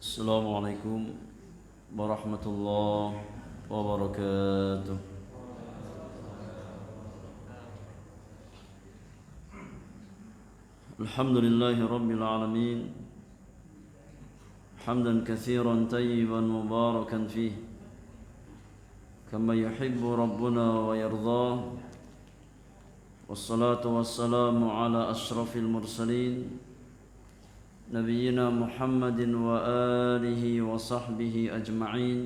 Assalamualaikum warahmatullahi wabarakatuh. Alhamdulillahi rabbil alamin. Hamdan katsiran tayyiban mubarakan fih, kama yuhibbu rabbuna wa yardah. Wassalatu wassalamu ala ashrafil mursalin, نبينا محمد وآله وصحبه أجمعين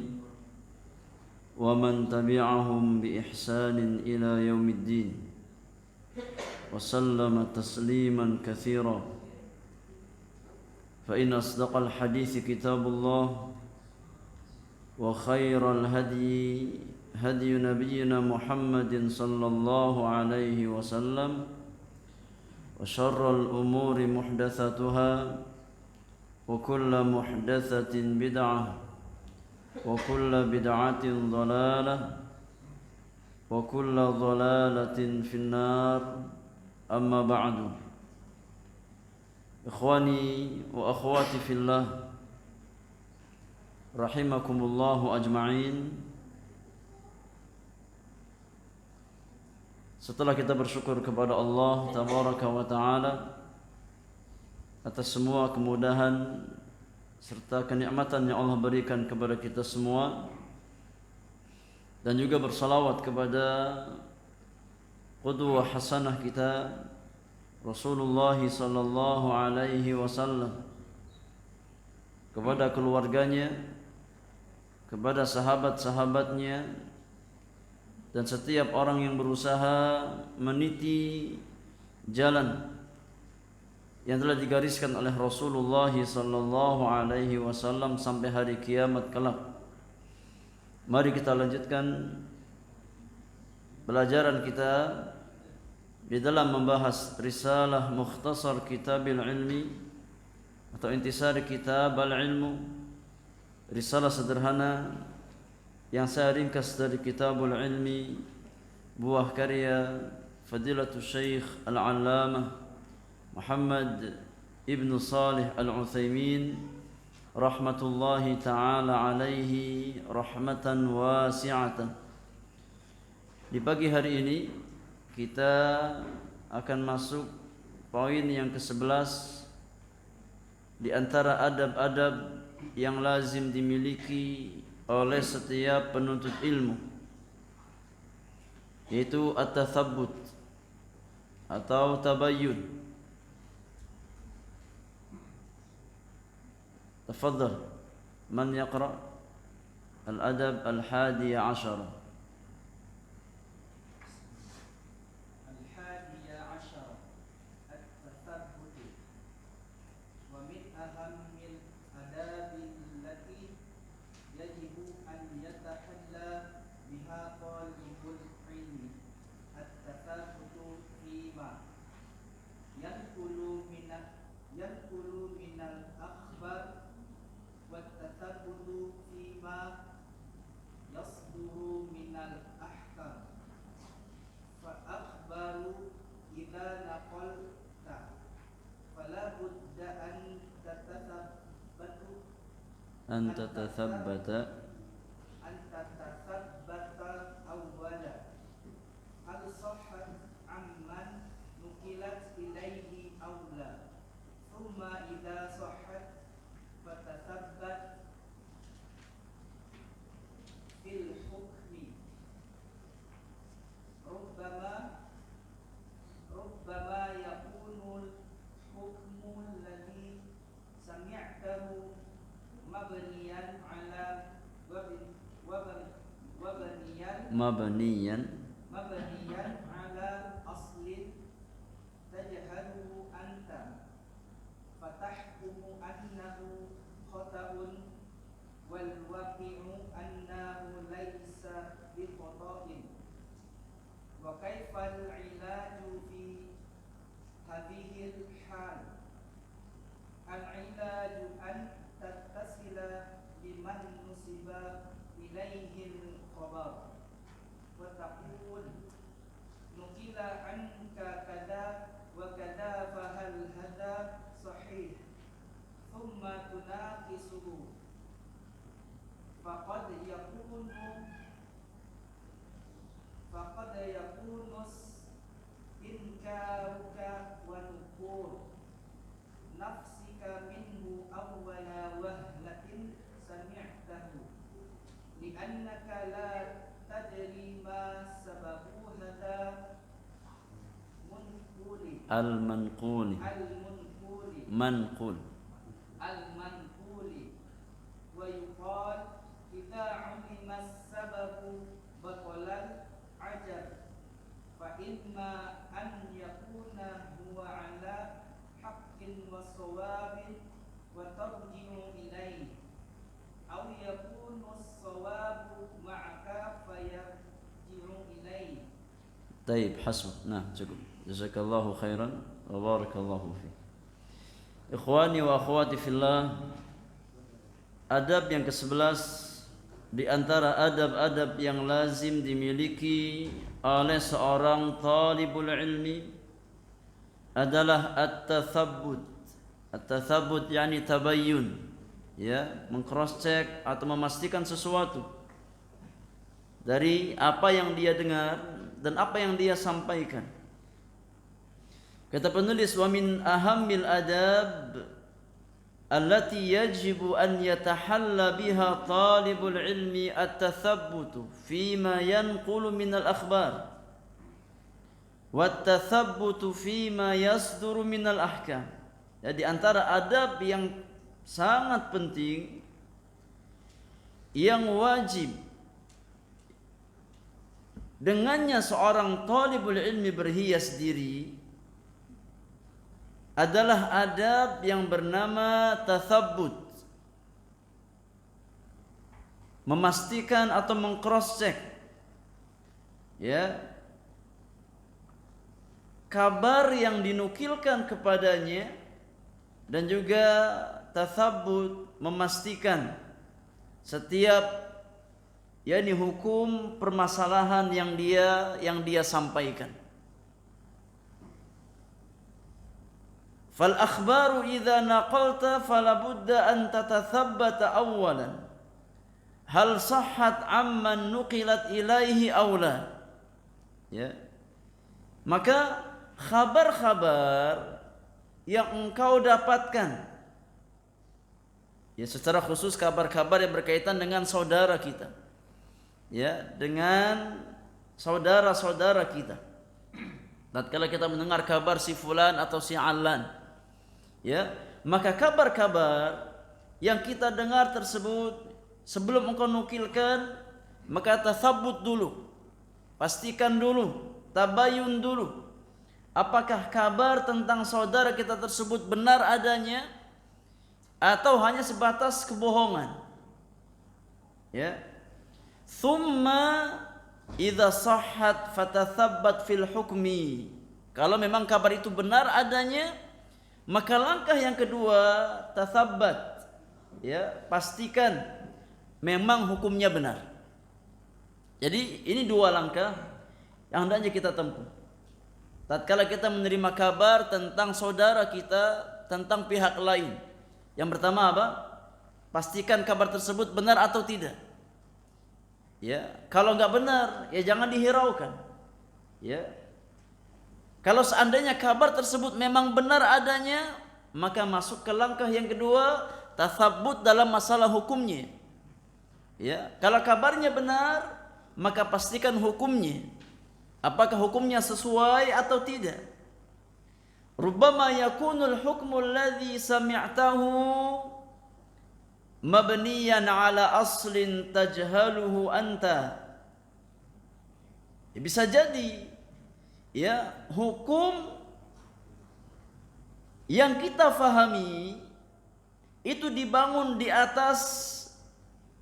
ومن تبعهم بإحسان إلى يوم الدين وسلم تسليما كثيرا. فإن أصدق الحديث كتاب الله، وخير الهدي هدي نبينا محمد صلى الله عليه وسلم، وشر الأمور محدثاتها، وكل محدثة بدعة، وكل بدعة ضلالة، وكل ضلالة في النار. أما بعد، إخواني وأخواتي في الله رحمكم الله أجمعين. Setelah kita bersyukur kepada Allah Tabaraka wa Ta'ala atas semua kemudahan serta kenikmatan yang Allah berikan kepada kita semua, dan juga bersalawat kepada qudwah hasanah kita Rasulullah sallallahu alaihi wasallam, kepada keluarganya, kepada sahabat-sahabatnya, dan setiap orang yang berusaha meniti jalan yang telah digariskan oleh Rasulullah sallallahu alaihi wasallam sampai hari kiamat kelak. Mari kita lanjutkan pelajaran kita di dalam membahas risalah Mukhtasar Kitabil Ilmi atau Intisari Kitab Al-Ilmu, risalah sederhana yang saya ringkas dari Kitabul Ilmi, buah karya Fadilatul Syekh Al-Allamah Muhammad ibn Salih Al-Utsaimin rahmatullahi ta'ala alaihi rahmatan wasi'atan. Di pagi hari ini kita akan masuk poin yang ke-11 di antara adab-adab yang lazim dimiliki oleh setiap penuntut ilmu, yaitu at-tathabbut atau tabayyun. تفضل من يقرأ الأدب 11. أن تتثبت أولا هل صحت عمن نقلت إليه أو لا، ثم إذا صحت فتثبت في الحكم. ربما يكون الحكم الذي سمعته مبنيا على أصل تجهله أنت، فتحكم أنه خطأ والواقع أنه ليس بخطأ. وكيف العلاج في هذه الحال؟ العلاج أن تتصل بمن نسب إليه الخبر وتقول نقل عنك كذا وكذا، فهل هذا صحيح؟ ثم تناقشه faqad yakunu inkaruka wa nukur nafsika minhu awwala wahlatin sami'tahu li'annaka la tadri ma sababu hadha al-manquli manqul wa yuqal idza 'ulima as-sababu batalan ajab fa imma an yakuna huwa 'ala haqqin wa shawabin wa tarji'u ilayhi aw yakunu as-sawabu ma'aka fa yarji'u ilayhi. Taib, hasbuk. Nah, cukup. Jazakallahu khairan wa barakallahu fi. Ikhwani wa akhwati fillah, adab yang ke-11 di antara adab-adab yang lazim dimiliki oleh seorang talibul ilmi adalah at-tathabbut. At-tathabbut yakni tabayyun, ya, meng-cross check atau memastikan sesuatu dari apa yang dia dengar dan apa yang dia sampaikan. Kata penulis, wa min ahammil adab allati yajibu an yatahalla biha talibul ilmi at-tathabbutu fima yanqulu min al-akhbar wa at-tathabbutu fima yasduru min al-ahkam. Jadi antara adab yang sangat penting yang wajib dengannya seorang talibul ilmi berhias diri adalah adab yang bernama tathabbut, memastikan atau meng-cross check, ya, kabar yang dinukilkan kepadanya, dan juga tathabbut, memastikan setiap yakni hukum permasalahan yang dia sampaikan. Fal akhbaru idza naqalta fala budda an tatathabbata awwalan hal sahhat amman nuqilat ilaihi aw la. Ya. Maka khabar-khabar yang engkau dapatkan, ya, secara khusus kabar-kabar yang berkaitan dengan saudara kita, ya, dengan saudara-saudara kita. Tatkala kita mendengar kabar si fulan atau si alan, ya, maka kabar-kabar yang kita dengar tersebut sebelum engkau nukilkan, maka tathabbut dulu, pastikan dulu, tabayun dulu, apakah kabar tentang saudara kita tersebut benar adanya atau hanya sebatas kebohongan, ya. Thumma idza sahhat fatathabbat fil hukmi. Kalau memang kabar itu benar adanya, maka langkah yang kedua tathabbat, ya, pastikan memang hukumnya benar. Jadi ini dua langkah yang hendaknya kita tempuh tatkala kita menerima kabar tentang saudara kita, tentang pihak lain. Yang pertama apa? Pastikan kabar tersebut benar atau tidak. Ya, kalau enggak benar, ya jangan dihiraukan. Ya. Kalau seandainya kabar tersebut memang benar adanya, maka masuk ke langkah yang kedua, tathabbut dalam masalah hukumnya. Ya, kalau kabarnya benar, maka pastikan hukumnya. Apakah hukumnya sesuai atau tidak? Rubbama yakunul hukmu alladhi sami'tahu mabniyan ala aslin tajhaluhu anta. Bisa jadi, ya, hukum yang kita fahami itu dibangun di atas,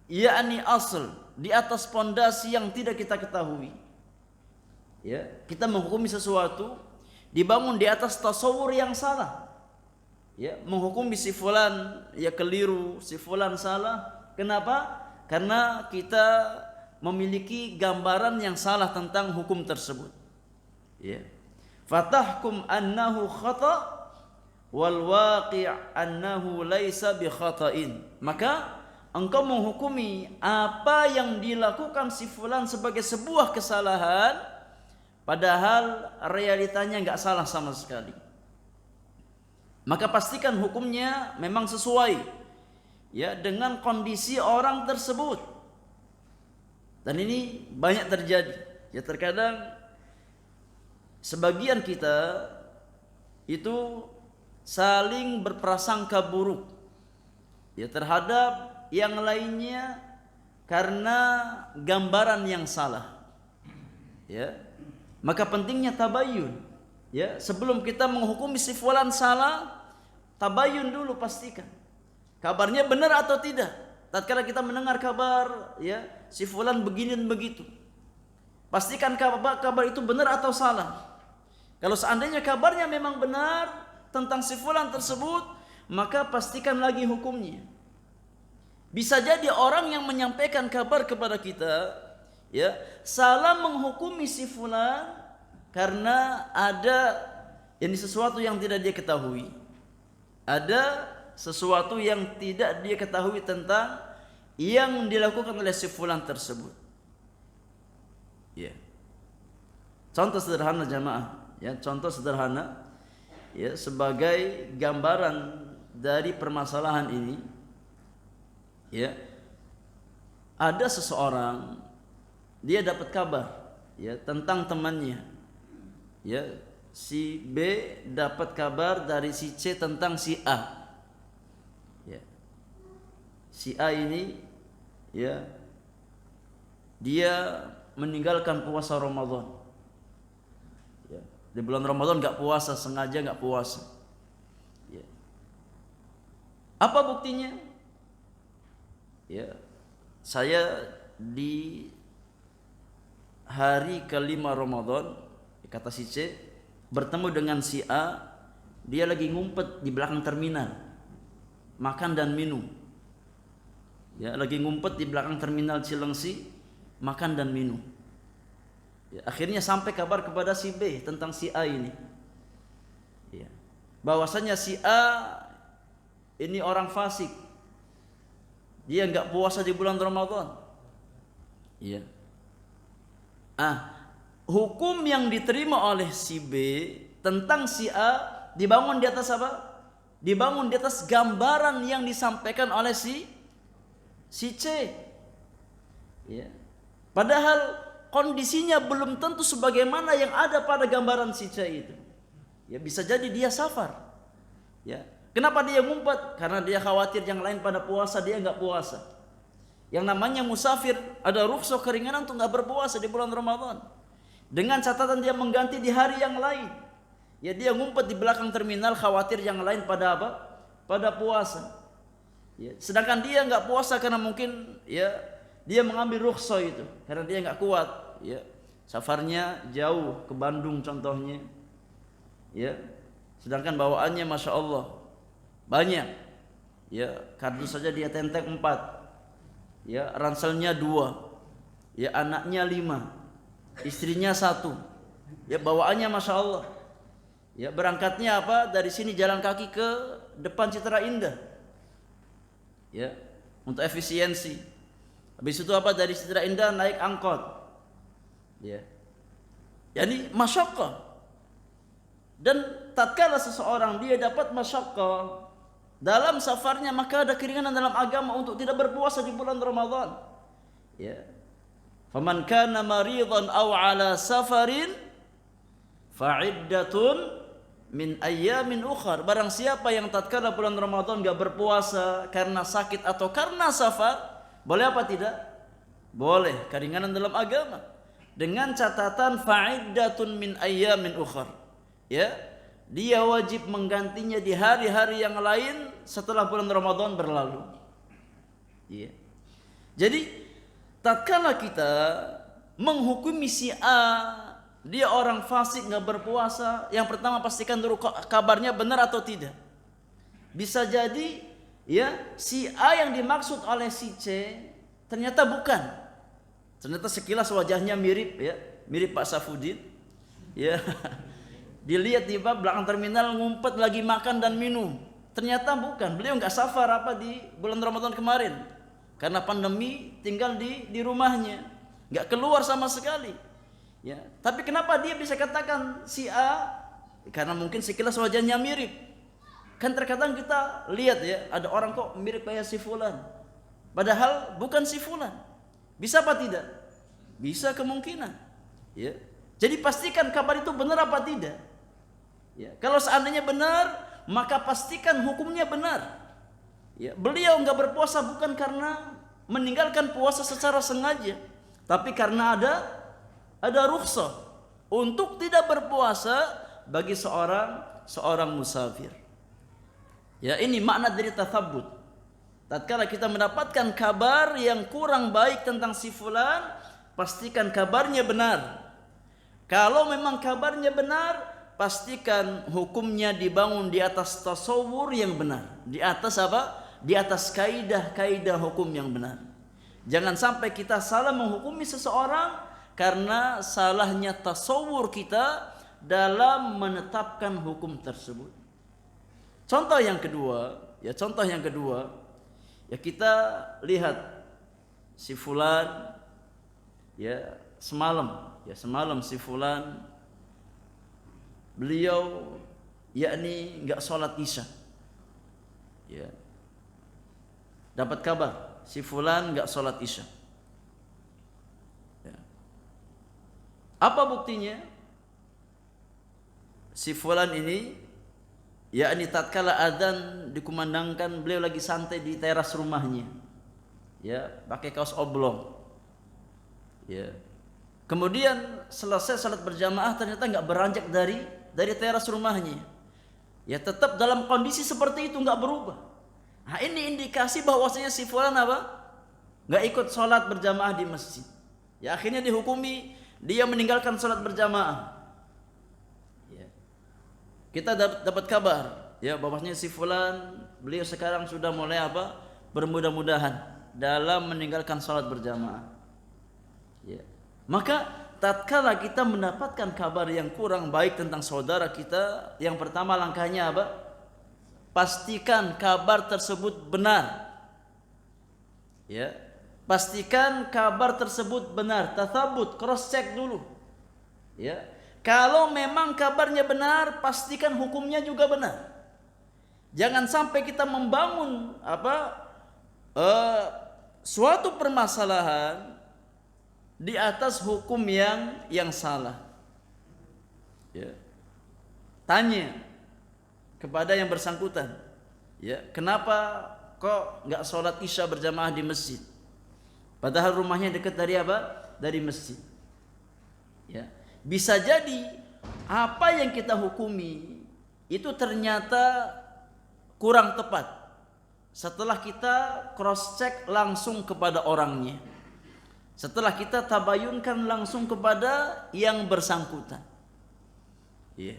yakni asal, di atas pondasi yang tidak kita ketahui. Ya, kita menghukumi sesuatu dibangun di atas tasawur yang salah. Ya, menghukumi si fulan ya keliru, si fulan salah. Kenapa? Karena kita memiliki gambaran yang salah tentang hukum tersebut. Ya. Fatahkum annahu khata' wal waqi' annahu laisa bi khata'in. Maka engkau menghukumi apa yang dilakukan si fulan sebagai sebuah kesalahan, padahal realitanya nggak salah sama sekali, maka pastikan hukumnya memang sesuai ya dengan kondisi orang tersebut. Dan ini banyak terjadi. Ya, terkadang sebagian kita itu saling berprasangka buruk ya terhadap yang lainnya karena gambaran yang salah. Ya. Maka pentingnya tabayun. Ya, sebelum kita menghukumi si fulan salah, tabayun dulu, pastikan kabarnya benar atau tidak. Tatkala kita mendengar kabar ya si fulan begini dan begitu, pastikan kabar itu benar atau salah. Kalau seandainya kabarnya memang benar tentang si fulan tersebut, maka pastikan lagi hukumnya. Bisa jadi orang yang menyampaikan kabar kepada kita ya salah menghukumi si fulan karena ada ini sesuatu yang tidak dia ketahui. Ada sesuatu yang tidak dia ketahui tentang yang dilakukan oleh si fulan tersebut. Ya. Contoh sederhana jamaah, ya, contoh sederhana ya sebagai gambaran dari permasalahan ini. Ya. Ada seseorang dia dapat kabar ya tentang temannya. Ya, si B dapat kabar dari si C tentang si A. Ya. Si A ini ya dia meninggalkan puasa Ramadan. Ya. Di bulan Ramadan enggak puasa, sengaja enggak puasa. Ya. Apa buktinya? Ya. Saya di hari kelima Ramadan, kata si C, bertemu dengan si A, dia lagi ngumpet di belakang terminal, makan dan minum. Ya, lagi ngumpet di belakang terminal Cilengsi, makan dan minum. Ya, akhirnya sampai kabar kepada si B tentang si A ini. Ya, bahwasanya si A ini orang fasik. Dia enggak puasa di bulan Ramadan. Iya. Hukum yang diterima oleh si B tentang si A dibangun di atas apa? Dibangun di atas gambaran yang disampaikan oleh si C. Ya. Padahal kondisinya belum tentu sebagaimana yang ada pada gambaran si C itu. Ya, bisa jadi dia safar. Ya. Kenapa dia ngumpet? Karena dia khawatir yang lain pada puasa, dia enggak puasa. Yang namanya musafir ada rukhsah keringanan untuk enggak berpuasa di bulan Ramadan. Dengan catatan dia mengganti di hari yang lain. Ya, dia ngumpet di belakang terminal khawatir yang lain pada apa? Pada puasa. Ya, sedangkan dia enggak puasa karena mungkin ya dia mengambil rukhsah itu karena dia enggak kuat, ya. Safarnya jauh ke Bandung contohnya. Ya. Sedangkan bawaannya Masya Allah banyak. Ya, kardus saja dia tentek 4. Ya, ranselnya 2. Ya, anaknya 5. Istrinya 1. Ya, bawaannya Masya Allah. Ya, berangkatnya apa? Dari sini jalan kaki ke depan Citra Indah. Ya, untuk efisiensi. Habis itu apa? Dari Citra Indah naik angkot. Ya. Jadi masyaqqah. Dan tatkala seseorang dia dapat masyaqqah dalam safarnya, maka ada keringanan dalam agama untuk tidak berpuasa di bulan Ramadan. Ya. Faman kana maridan aw ala safarin fa'iddatun min ayyamin ukhar. Barang siapa yang tatkala bulan Ramadan enggak berpuasa karena sakit atau karena safar, boleh apa tidak? Boleh, keringanan dalam agama. Dengan catatan fa'iddatun min ayyamin ukhar. Ya. Dia wajib menggantinya di hari-hari yang lain setelah bulan Ramadan berlalu. Iya. Jadi tatkala kita menghukumi si A, dia orang fasik enggak berpuasa, yang pertama pastikan dulu kabarnya benar atau tidak. Bisa jadi ya si A yang dimaksud oleh si C ternyata bukan. Ternyata sekilas wajahnya mirip, ya, mirip Pak Safudin. Ya. Dilihat di belakang terminal ngumpet lagi makan dan minum. Ternyata bukan. Beliau enggak safar apa di bulan Ramadan kemarin. karena pandemi tinggal di rumahnya, nggak keluar sama sekali. Ya, tapi kenapa dia bisa katakan si A? Karena mungkin sekilas wajahnya mirip. Kan terkadang kita lihat ya, ada orang kok mirip kayak si fulan, padahal bukan si fulan. Bisa apa tidak? Bisa kemungkinan. Ya. Jadi pastikan kabar itu benar apa tidak. Ya. Kalau seandainya benar, maka pastikan hukumnya benar. Ya. Beliau nggak berpuasa bukan karena meninggalkan puasa secara sengaja, tapi karena ada rukhsah untuk tidak berpuasa bagi seorang musafir. Ya, ini makna dari tatsabbut. Tatkala kita mendapatkan kabar yang kurang baik tentang si fulan, pastikan kabarnya benar. Kalau memang kabarnya benar, pastikan hukumnya dibangun di atas tasawur yang benar. Di atas apa? Di atas kaidah-kaidah hukum yang benar. Jangan sampai kita salah menghukumi seseorang karena salahnya tasawur kita dalam menetapkan hukum tersebut. Contoh yang kedua, ya kita lihat si fulan, ya semalam si fulan beliau yakni enggak sholat isya. Ya. Dapat kabar si fulan enggak sholat isya. Ya. Apa buktinya? Si fulan ini yakni tatkala adzan dikumandangkan, beliau lagi santai di teras rumahnya. Ya, pakai kaos oblong. Ya. Kemudian selesai salat berjamaah ternyata enggak beranjak dari teras rumahnya. Ya, tetap dalam kondisi seperti itu, enggak berubah. Nah, ini indikasi bahwasanya si fulan apa? Enggak ikut salat berjamaah di masjid. Ya, akhirnya dihukumi dia meninggalkan salat berjamaah. Kita dapat kabar ya bahwasanya si fulan beliau sekarang sudah mulai apa? Bermudah-mudahan dalam meninggalkan salat berjamaah. Ya. Maka tatkala kita mendapatkan kabar yang kurang baik tentang saudara kita, yang pertama langkahnya apa? Pastikan kabar tersebut benar. Ya. Pastikan kabar tersebut benar, tatsabbut, cross check dulu. Ya. Kalau memang kabarnya benar, pastikan hukumnya juga benar. Jangan sampai kita membangun suatu permasalahan di atas hukum yang salah. Ya. Tanya kepada yang bersangkutan, ya, kenapa kok nggak sholat isya berjamaah di masjid? Padahal rumahnya dekat dari apa? Dari masjid. Ya. Bisa jadi apa yang kita hukumi itu ternyata kurang tepat setelah kita cross check langsung kepada orangnya, setelah kita tabayunkan langsung kepada yang bersangkutan. Ya.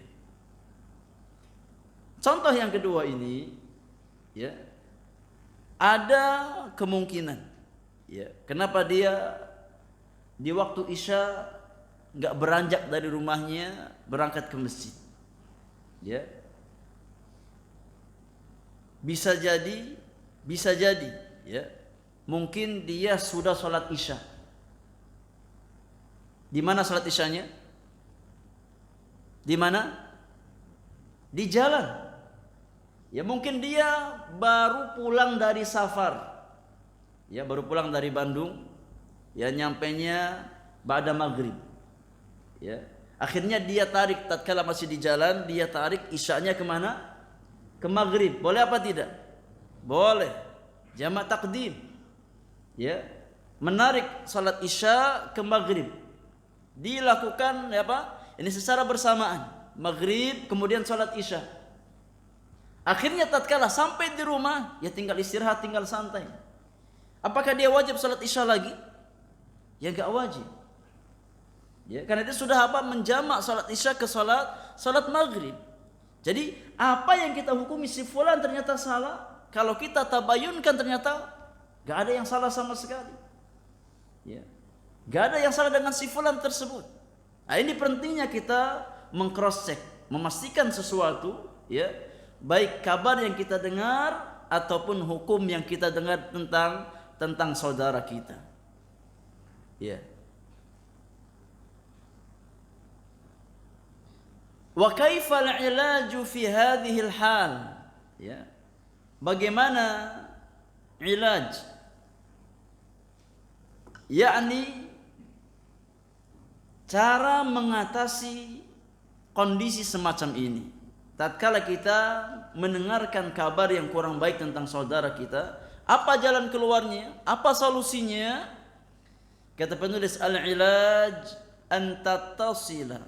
Contoh yang kedua ini, ya, ada kemungkinan, ya, kenapa dia di waktu isya nggak beranjak dari rumahnya berangkat ke masjid. Ya. Bisa jadi ya. Mungkin dia sudah sholat isya. Di mana sholat isyanya? Di mana? Di jalan. Ya, mungkin dia baru pulang dari safar. Ya, baru pulang dari Bandung. Ya, nyampenya ba'da maghrib. Ya. Akhirnya dia tarik tatkala masih di jalan, dia tarik isyanya kemana? Ke maghrib. Boleh apa tidak? Boleh. Jamak takdim. Ya. Menarik salat isya ke maghrib. Dilakukan apa? Ini secara bersamaan. Maghrib kemudian salat isya. Akhirnya tatkala sampai di rumah, ya tinggal istirahat, tinggal santai. Apakah dia wajib salat isya lagi? Ya enggak wajib. Ya, karena dia sudah apa? Menjamak salat isya ke salat maghrib. Jadi apa yang kita hukumi si fulan ternyata salah, kalau kita tabayunkan ternyata gak ada yang salah sama sekali. Ya. Gak ada yang salah dengan si fulan tersebut. Nah, ini pentingnya kita meng-cross check, memastikan sesuatu, ya, baik kabar yang kita dengar ataupun hukum yang kita dengar tentang tentang saudara kita. Ya. Wa kaifal ilaju fi hadhil hal? Ya. Bagaimana ilaj? Yakni cara mengatasi kondisi semacam ini. Tatkala kita mendengarkan kabar yang kurang baik tentang saudara kita, apa jalan keluarnya? Apa solusinya? Kata penulis, al-ilaj an tattasila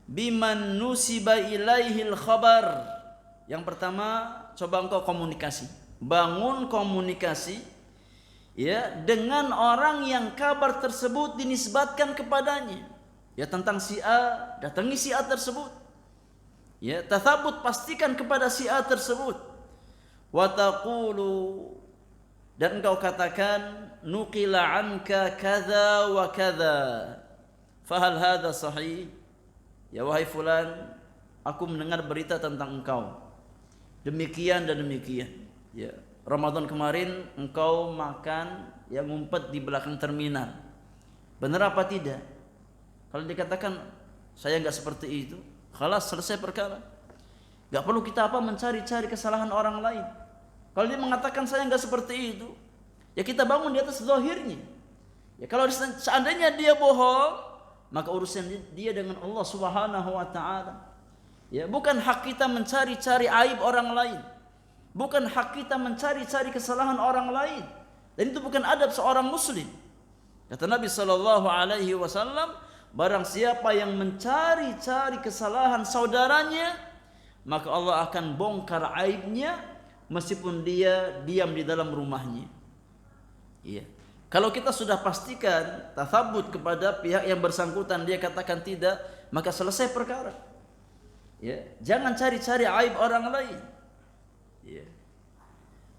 biman nusiba ilaihil khabar. Yang pertama, coba engkau komunikasi. Bangun komunikasi ya dengan orang yang kabar tersebut dinisbatkan kepadanya. Ya tentang si A, datangi si A tersebut. Ya, tathabut, pastikan kepada si A tersebut. Wa taqulu, dan engkau katakan, nuqila anka kadza wa kadza. Fahal hadza sahih? Ya wahai fulan, aku mendengar berita tentang engkau. Demikian dan demikian. Ya, Ramadan kemarin engkau makan yang ngumpet di belakang terminal. Benar apa tidak? Kalau dikatakan saya enggak seperti itu, khalas, selesai perkara. Gak perlu kita mencari-cari kesalahan orang lain. Kalau dia mengatakan saya enggak seperti itu, ya kita bangun di atas zahirnya. Ya kalau seandainya dia bohong, maka urusan dia dengan Allah Subhanahu wa taala. Ya, bukan hak kita mencari-cari aib orang lain. Bukan hak kita mencari-cari kesalahan orang lain. Dan itu bukan adab seorang muslim. Kata Nabi sallallahu alaihi wasallam, barang siapa yang mencari-cari kesalahan saudaranya, maka Allah akan bongkar aibnya meskipun dia diam di dalam rumahnya. Iya. Kalau kita sudah pastikan tathabut kepada pihak yang bersangkutan, dia katakan tidak, maka selesai perkara. Ya, jangan cari-cari aib orang lain. Ya.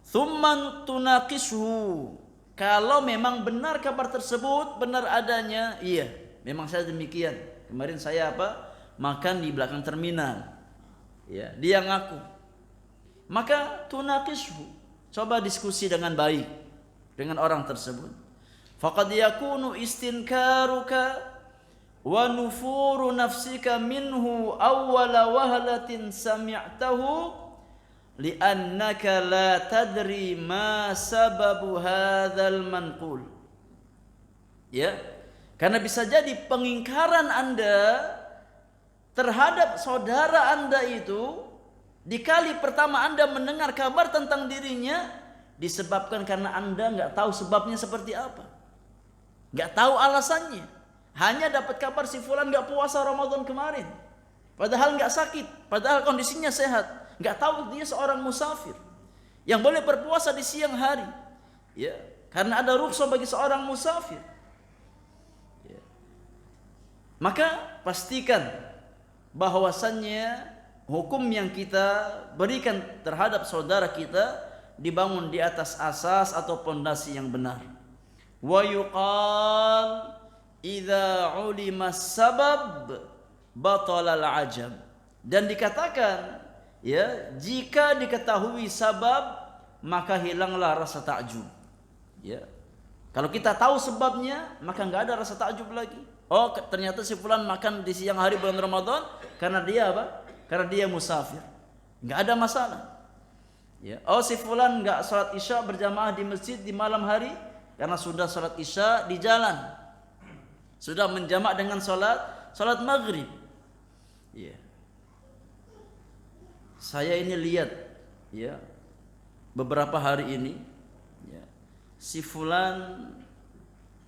Tsumma tunaqishu. Kalau memang benar kabar tersebut, benar adanya, iya, memang saya demikian. Kemarin saya makan di belakang terminal. Ya, dia ngaku. Maka tunaqishu. Coba diskusi dengan baik dengan orang tersebut. Faqad yakunu istinkaruka wa nufuru nafsika minhu awwala wahlatin sami'tahu li'annaka la tadri ma sababu hadzal manqul. Ya, karena bisa jadi pengingkaran Anda terhadap saudara Anda itu di kali pertama Anda mendengar kabar tentang dirinya disebabkan karena Anda enggak tahu sebabnya seperti apa. Enggak tahu alasannya. Hanya dapat kabar si fulan enggak puasa Ramadan kemarin. Padahal enggak sakit, padahal kondisinya sehat. Enggak tahu dia seorang musafir yang boleh berpuasa di siang hari. Ya, karena ada rukhsah bagi seorang musafir. Ya. Maka pastikan bahwasannya hukum yang kita berikan terhadap saudara kita dibangun di atas asas atau pondasi yang benar. Wa yuqal idza ulima sabab batala al-ajab. Dan dikatakan, ya, jika diketahui sabab maka hilanglah rasa takjub. Ya. Kalau kita tahu sebabnya maka enggak ada rasa takjub lagi. Oh, ternyata si fulan makan di siang hari bulan Ramadan karena dia Karena dia musafir. Enggak ada masalah. Ya. Oh, si fulan enggak salat Isya berjamaah di masjid di malam hari karena sudah salat Isya di jalan. Sudah menjamak dengan salat maghrib. Ya. Saya ini lihat, ya, beberapa hari ini, ya, si fulan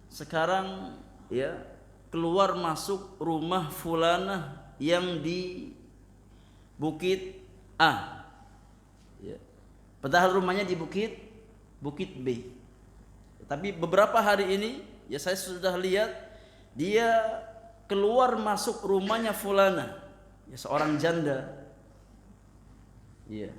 sekarang, ya, keluar masuk rumah fulanah yang di Bukit A, ya. Padahal rumahnya di Bukit B. Tapi beberapa hari ini, ya, saya sudah lihat dia keluar masuk rumahnya fulanah, ya, seorang janda. Iya.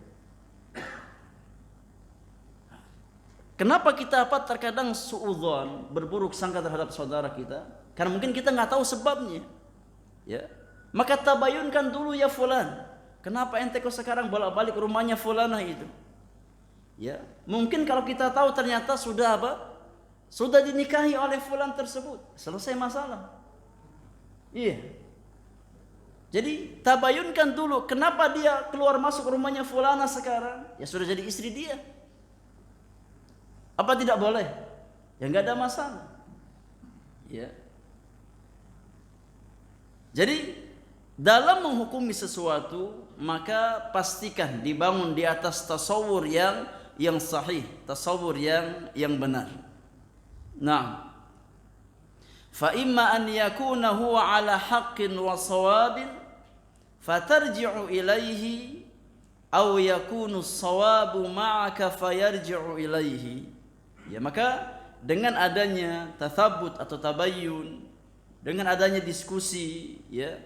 Kenapa kita terkadang suudzon, berburuk sangka terhadap saudara kita? Karena mungkin kita nggak tahu sebabnya. Ya. Maka tabayunkan dulu ya fulan. Kenapa ente kok sekarang bolak-balik rumahnya fulanah itu? Ya, mungkin kalau kita tahu ternyata sudah apa? Sudah dinikahi oleh fulan tersebut, selesai masalah. Iya. Jadi tabayunkan dulu kenapa dia keluar masuk rumahnya fulana sekarang? Ya sudah jadi istri dia. Apa tidak boleh? Ya nggak ada masalah. Ya. Jadi dalam menghukumi sesuatu maka pastikan dibangun di atas tasawur yang sahih, tasawur yang benar. Nah, fa imma an yakuna huwa ala haqqin wa sawabin fatarji'u ilaihi aw yakunu as-sawabu ma'aka fayarji'u ilaihi. Ya, maka dengan adanya tathabbut atau tabayyun, dengan adanya diskusi, ya,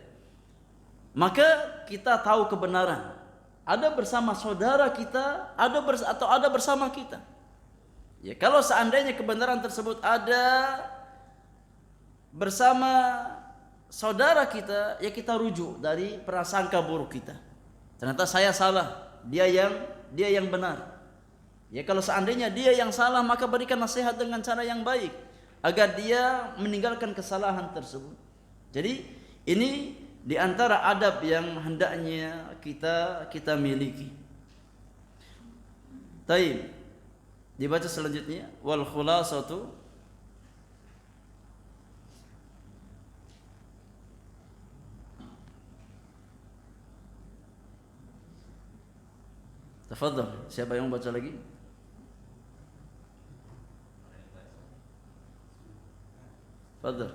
maka kita tahu kebenaran. Ada bersama saudara kita, ada bersama kita. Ya, kalau seandainya kebenaran tersebut ada bersama saudara kita, ya kita rujuk dari prasangka buruk kita. Ternyata saya salah, dia yang benar. Ya, kalau seandainya dia yang salah, maka berikan nasihat dengan cara yang baik agar dia meninggalkan kesalahan tersebut. Jadi ini di antara adab yang hendaknya kita miliki. Taib. Dibaca selanjutnya, wal khulasatu tafadhal, siapa yang baca lagi? Tafadhal.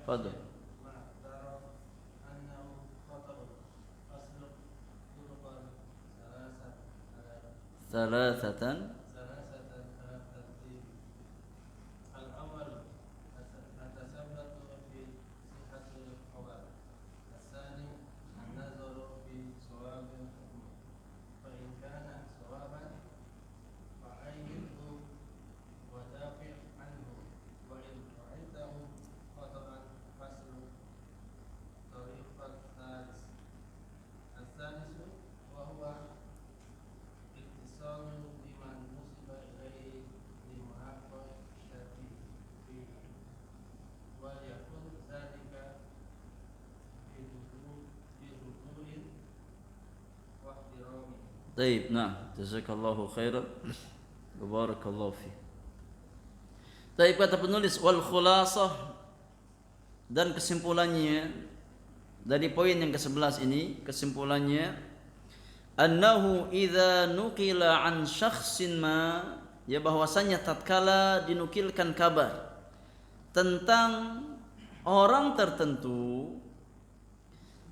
Tafadhal. ثلاثة Taib, nah, jazakallahu khairan. Barakallahu fi. Taib, kata penulis, wal khulasah, dan kesimpulannya dari poin yang ke-11 ini, kesimpulannya annahu idza nuqila an syakhsin ma, ya bahwasanya tatkala dinukilkan kabar tentang orang tertentu,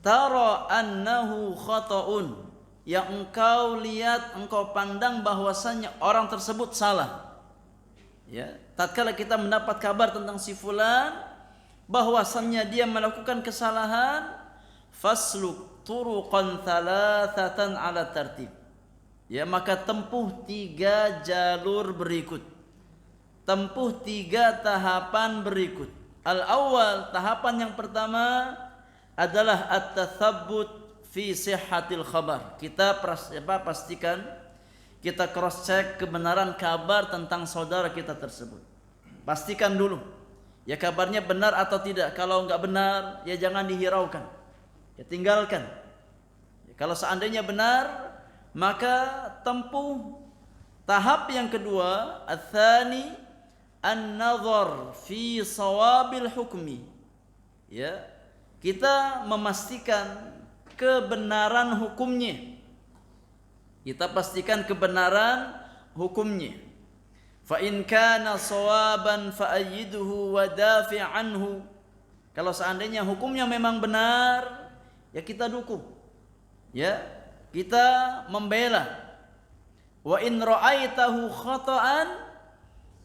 tara annahu khata'un, yang engkau lihat, engkau pandang bahwasanya orang tersebut salah. Ya, tatkala kita mendapat kabar tentang si fulan bahwasanya dia melakukan kesalahan, fasluk turuqan thalathatan ala tartib. Ya, maka tempuh 3 jalur berikut. Tempuh 3 tahapan berikut. Al-awwal, tahapan yang pertama adalah at-tathabbut fi sihhatil khabar. Kita pastikan, kita cross check kebenaran kabar tentang saudara kita tersebut. Pastikan dulu, ya kabarnya benar atau tidak. Kalau enggak benar, ya jangan dihiraukan, ya tinggalkan. Ya, kalau seandainya benar, maka tempuh tahap yang kedua, ats-tsani an-nazar fi shawabil hukmi. Ya, kita memastikan kebenaran hukumnya. Kita pastikan kebenaran hukumnya. Fa in kana shawaban fa ayyiduhu wa dafi' anhu. Kalau seandainya hukumnya memang benar, ya kita dukung. Ya, kita membela. Wa in ra'aitahu khata'an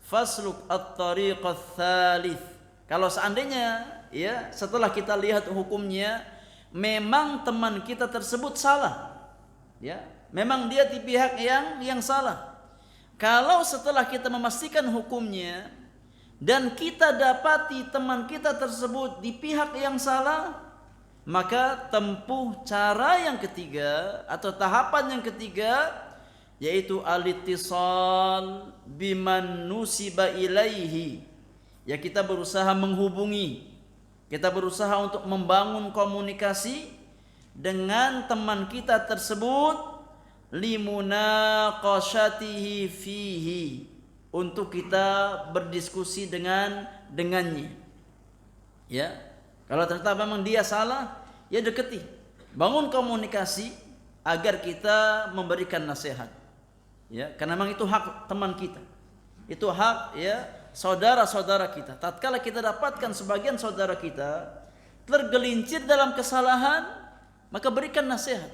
fasluk at-tariq ats-tsalits. Kalau seandainya, ya, setelah kita lihat hukumnya memang teman kita tersebut salah, ya, memang dia di pihak yang salah. Kalau setelah kita memastikan hukumnya dan kita dapati teman kita tersebut di pihak yang salah, maka tempuh cara yang ketiga atau tahapan yang ketiga, yaitu al-ittisal biman nusiba ilaihi. Ya, kita berusaha menghubungi, kita berusaha untuk membangun komunikasi dengan teman kita tersebut, limunaqashatihi fihi, untuk kita berdiskusi dengannya. Ya, kalau ternyata memang dia salah, ya deketi, bangun komunikasi agar kita memberikan nasihat. Ya, karena memang itu hak teman kita, itu hak ya saudara-saudara kita. Tatkala kita dapatkan sebagian saudara kita tergelincir dalam kesalahan, maka berikan nasihat.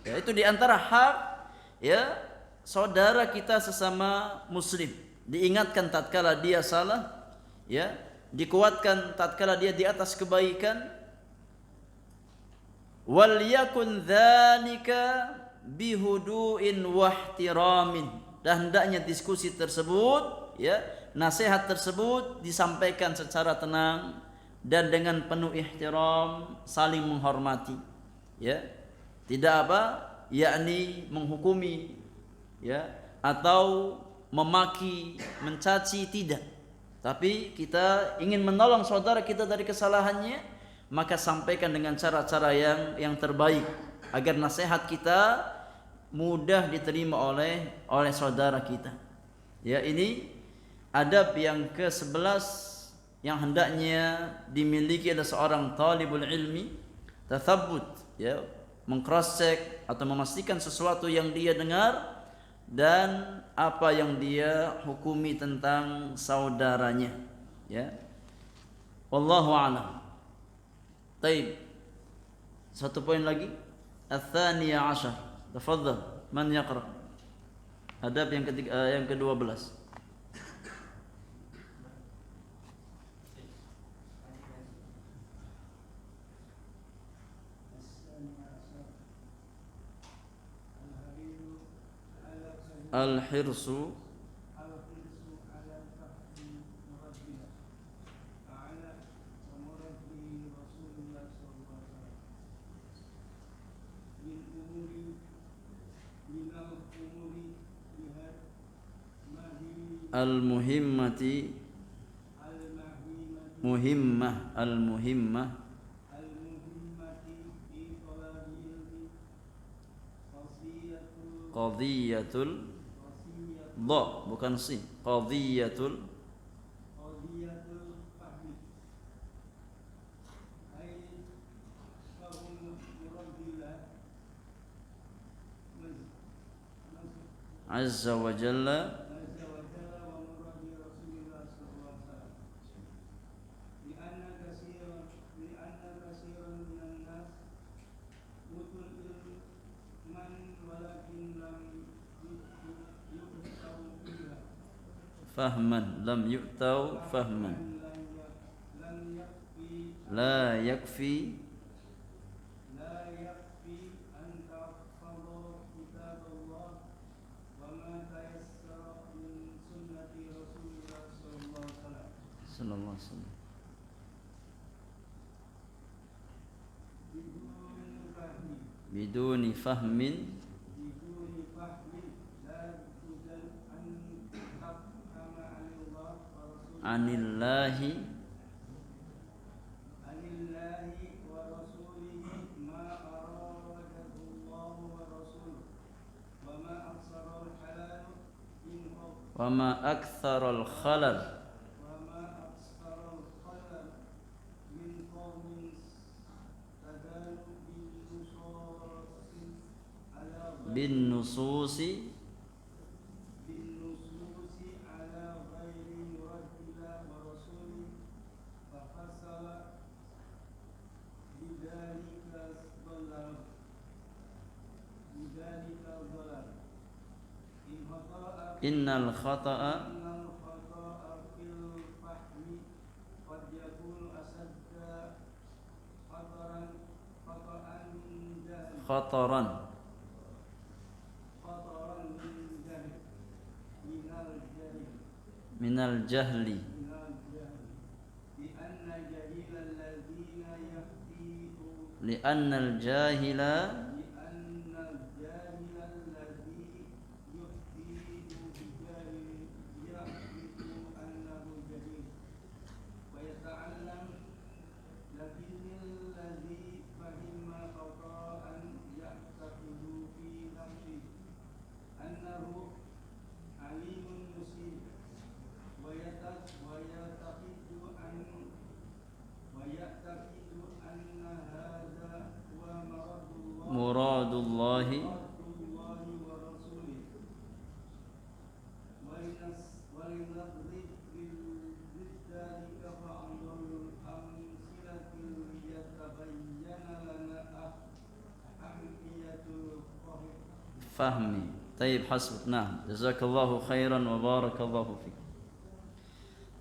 Ya, itu diantara hak ya saudara kita sesama muslim. Diingatkan tatkala dia salah, ya, dikuatkan tatkala dia di atas kebaikan. Wal yakun dzalika bihudu'in wahtiramin, dan hendaknya diskusi tersebut, ya, nasihat tersebut disampaikan secara tenang dan dengan penuh ihtiram, saling menghormati. Ya, tidak apa, yakni menghukumi, ya, atau memaki, mencaci, tidak. Tapi kita ingin menolong saudara kita dari kesalahannya, maka sampaikan dengan cara-cara yang terbaik agar nasihat kita mudah diterima oleh saudara kita. Ya, ini adab yang ke-11 yang hendaknya dimiliki oleh seorang talibul ilmi, tathabbut, ya, meng-cross check atau memastikan sesuatu yang dia dengar dan apa yang dia hukumi tentang saudaranya. Ya, wallahu a'lam. Taib, satu poin lagi, ats-tsaniyah 'ashar. Tafadhal, man yaqra? Adab yang ketiga, yang ke-12. Al-hirsu al-muhimmati, muhimmah, al-muhimmah, qadiyatul dha, bukan sin, qadiyatul azza wa jalla fahman, lam yu'tau fahman, la yakfi sallallahu alaihi wasallam biduni fahmin anillahi wa ma aktharul khalal bin nususi innal khata'a khataran minal jahli li'annal jahila لأن الجاهل الذي يفتي بجهل يعرف أنه جهيل ويتعلم لكن الذي فهم خطأ يعتقد في نفسه أنه عليم مسيب ويعتقد أن هذا هو muradullahi الله ورسوله ولنضرب بذلك فأنظر الأمثلة ليتبين لنا أهمية الفهم. fahmi. Taib hasbuk. Nah, jazakallahu khairan wa barakallahu fiik.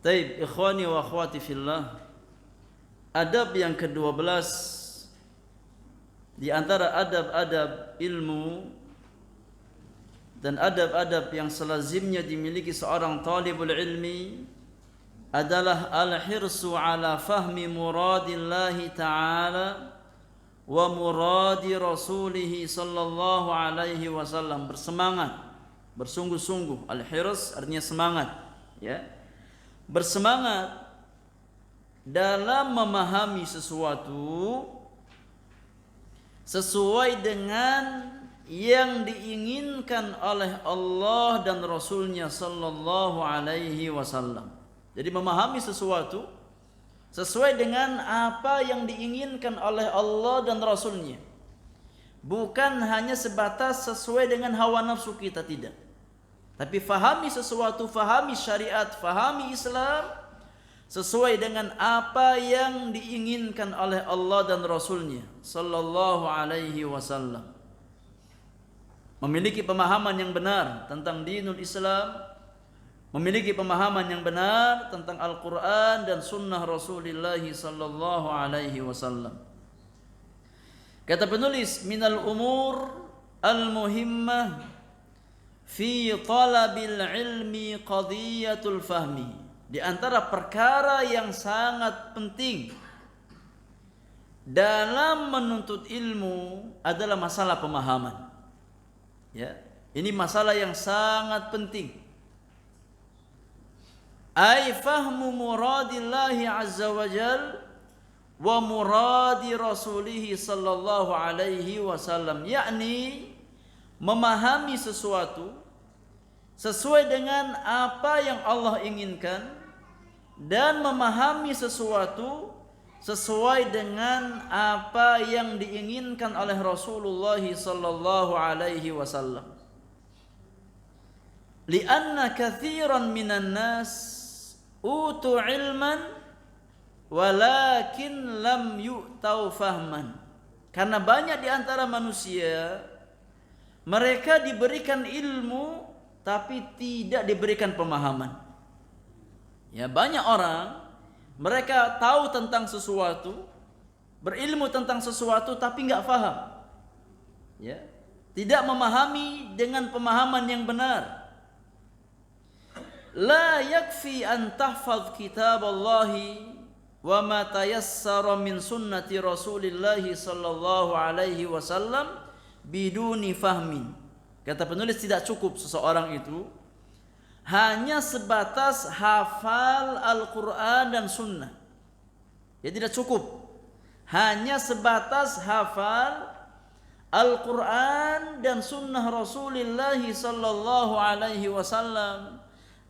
Taib, ikhwani wa akhwati fillah. Adab yang ke-12 di antara adab-adab ilmu dan adab-adab yang selazimnya dimiliki seorang talibul ilmi adalah al-hirsu ala fahmi muradillahi ta'ala wa muradi rasulih sallallahu alaihi wasallam. Bersemangat, bersungguh-sungguh. Al-hirs artinya semangat, ya. Bersemangat dalam memahami sesuatu sesuai dengan yang diinginkan oleh Allah dan Rasulnya sallallahu alaihi wasallam. Jadi memahami sesuatu sesuai dengan apa yang diinginkan oleh Allah dan Rasulnya. Bukan hanya sebatas sesuai dengan hawa nafsu kita, tidak. Tapi fahami sesuatu, fahami syariat, fahami Islam sesuai dengan apa yang diinginkan oleh Allah dan Rasulnya sallallahu alaihi wasallam. Memiliki pemahaman yang benar tentang dinul Islam, memiliki pemahaman yang benar tentang Al-Quran dan sunnah Rasulullah sallallahu alaihi wasallam. Kata penulis, minal umur al-muhimmah fi talabil ilmi qadiyatul fahmi. Di antara perkara yang sangat penting dalam menuntut ilmu adalah masalah pemahaman. Ya, ini masalah yang sangat penting. Ai fahmu muradillahi azza wa jal wa muradi rasulih sallallahu alaihi wasallam, yakni memahami sesuatu sesuai dengan apa yang Allah inginkan dan memahami sesuatu sesuai dengan apa yang diinginkan oleh Rasulullah sallallahu alaihi wasallam. Lianna katsiran minan nas utu ilman walakin lam yu'tau fahman. Karena banyak di antara manusia mereka diberikan ilmu tapi tidak diberikan pemahaman. Ya, banyak orang mereka tahu tentang sesuatu, berilmu tentang sesuatu tapi enggak faham. Ya, tidak memahami dengan pemahaman yang benar. La yakfi an tahfaz kitaballahi wa ma tayassara min sunnati Rasulillah sallallahu alaihi wasallam biduni fahmin. Kata penulis, tidak cukup seseorang itu hanya sebatas hafal Al-Quran dan Sunnah. Ya, tidak cukup hanya sebatas hafal Al-Quran dan Sunnah Rasulullah sallallahu alaihi wasallam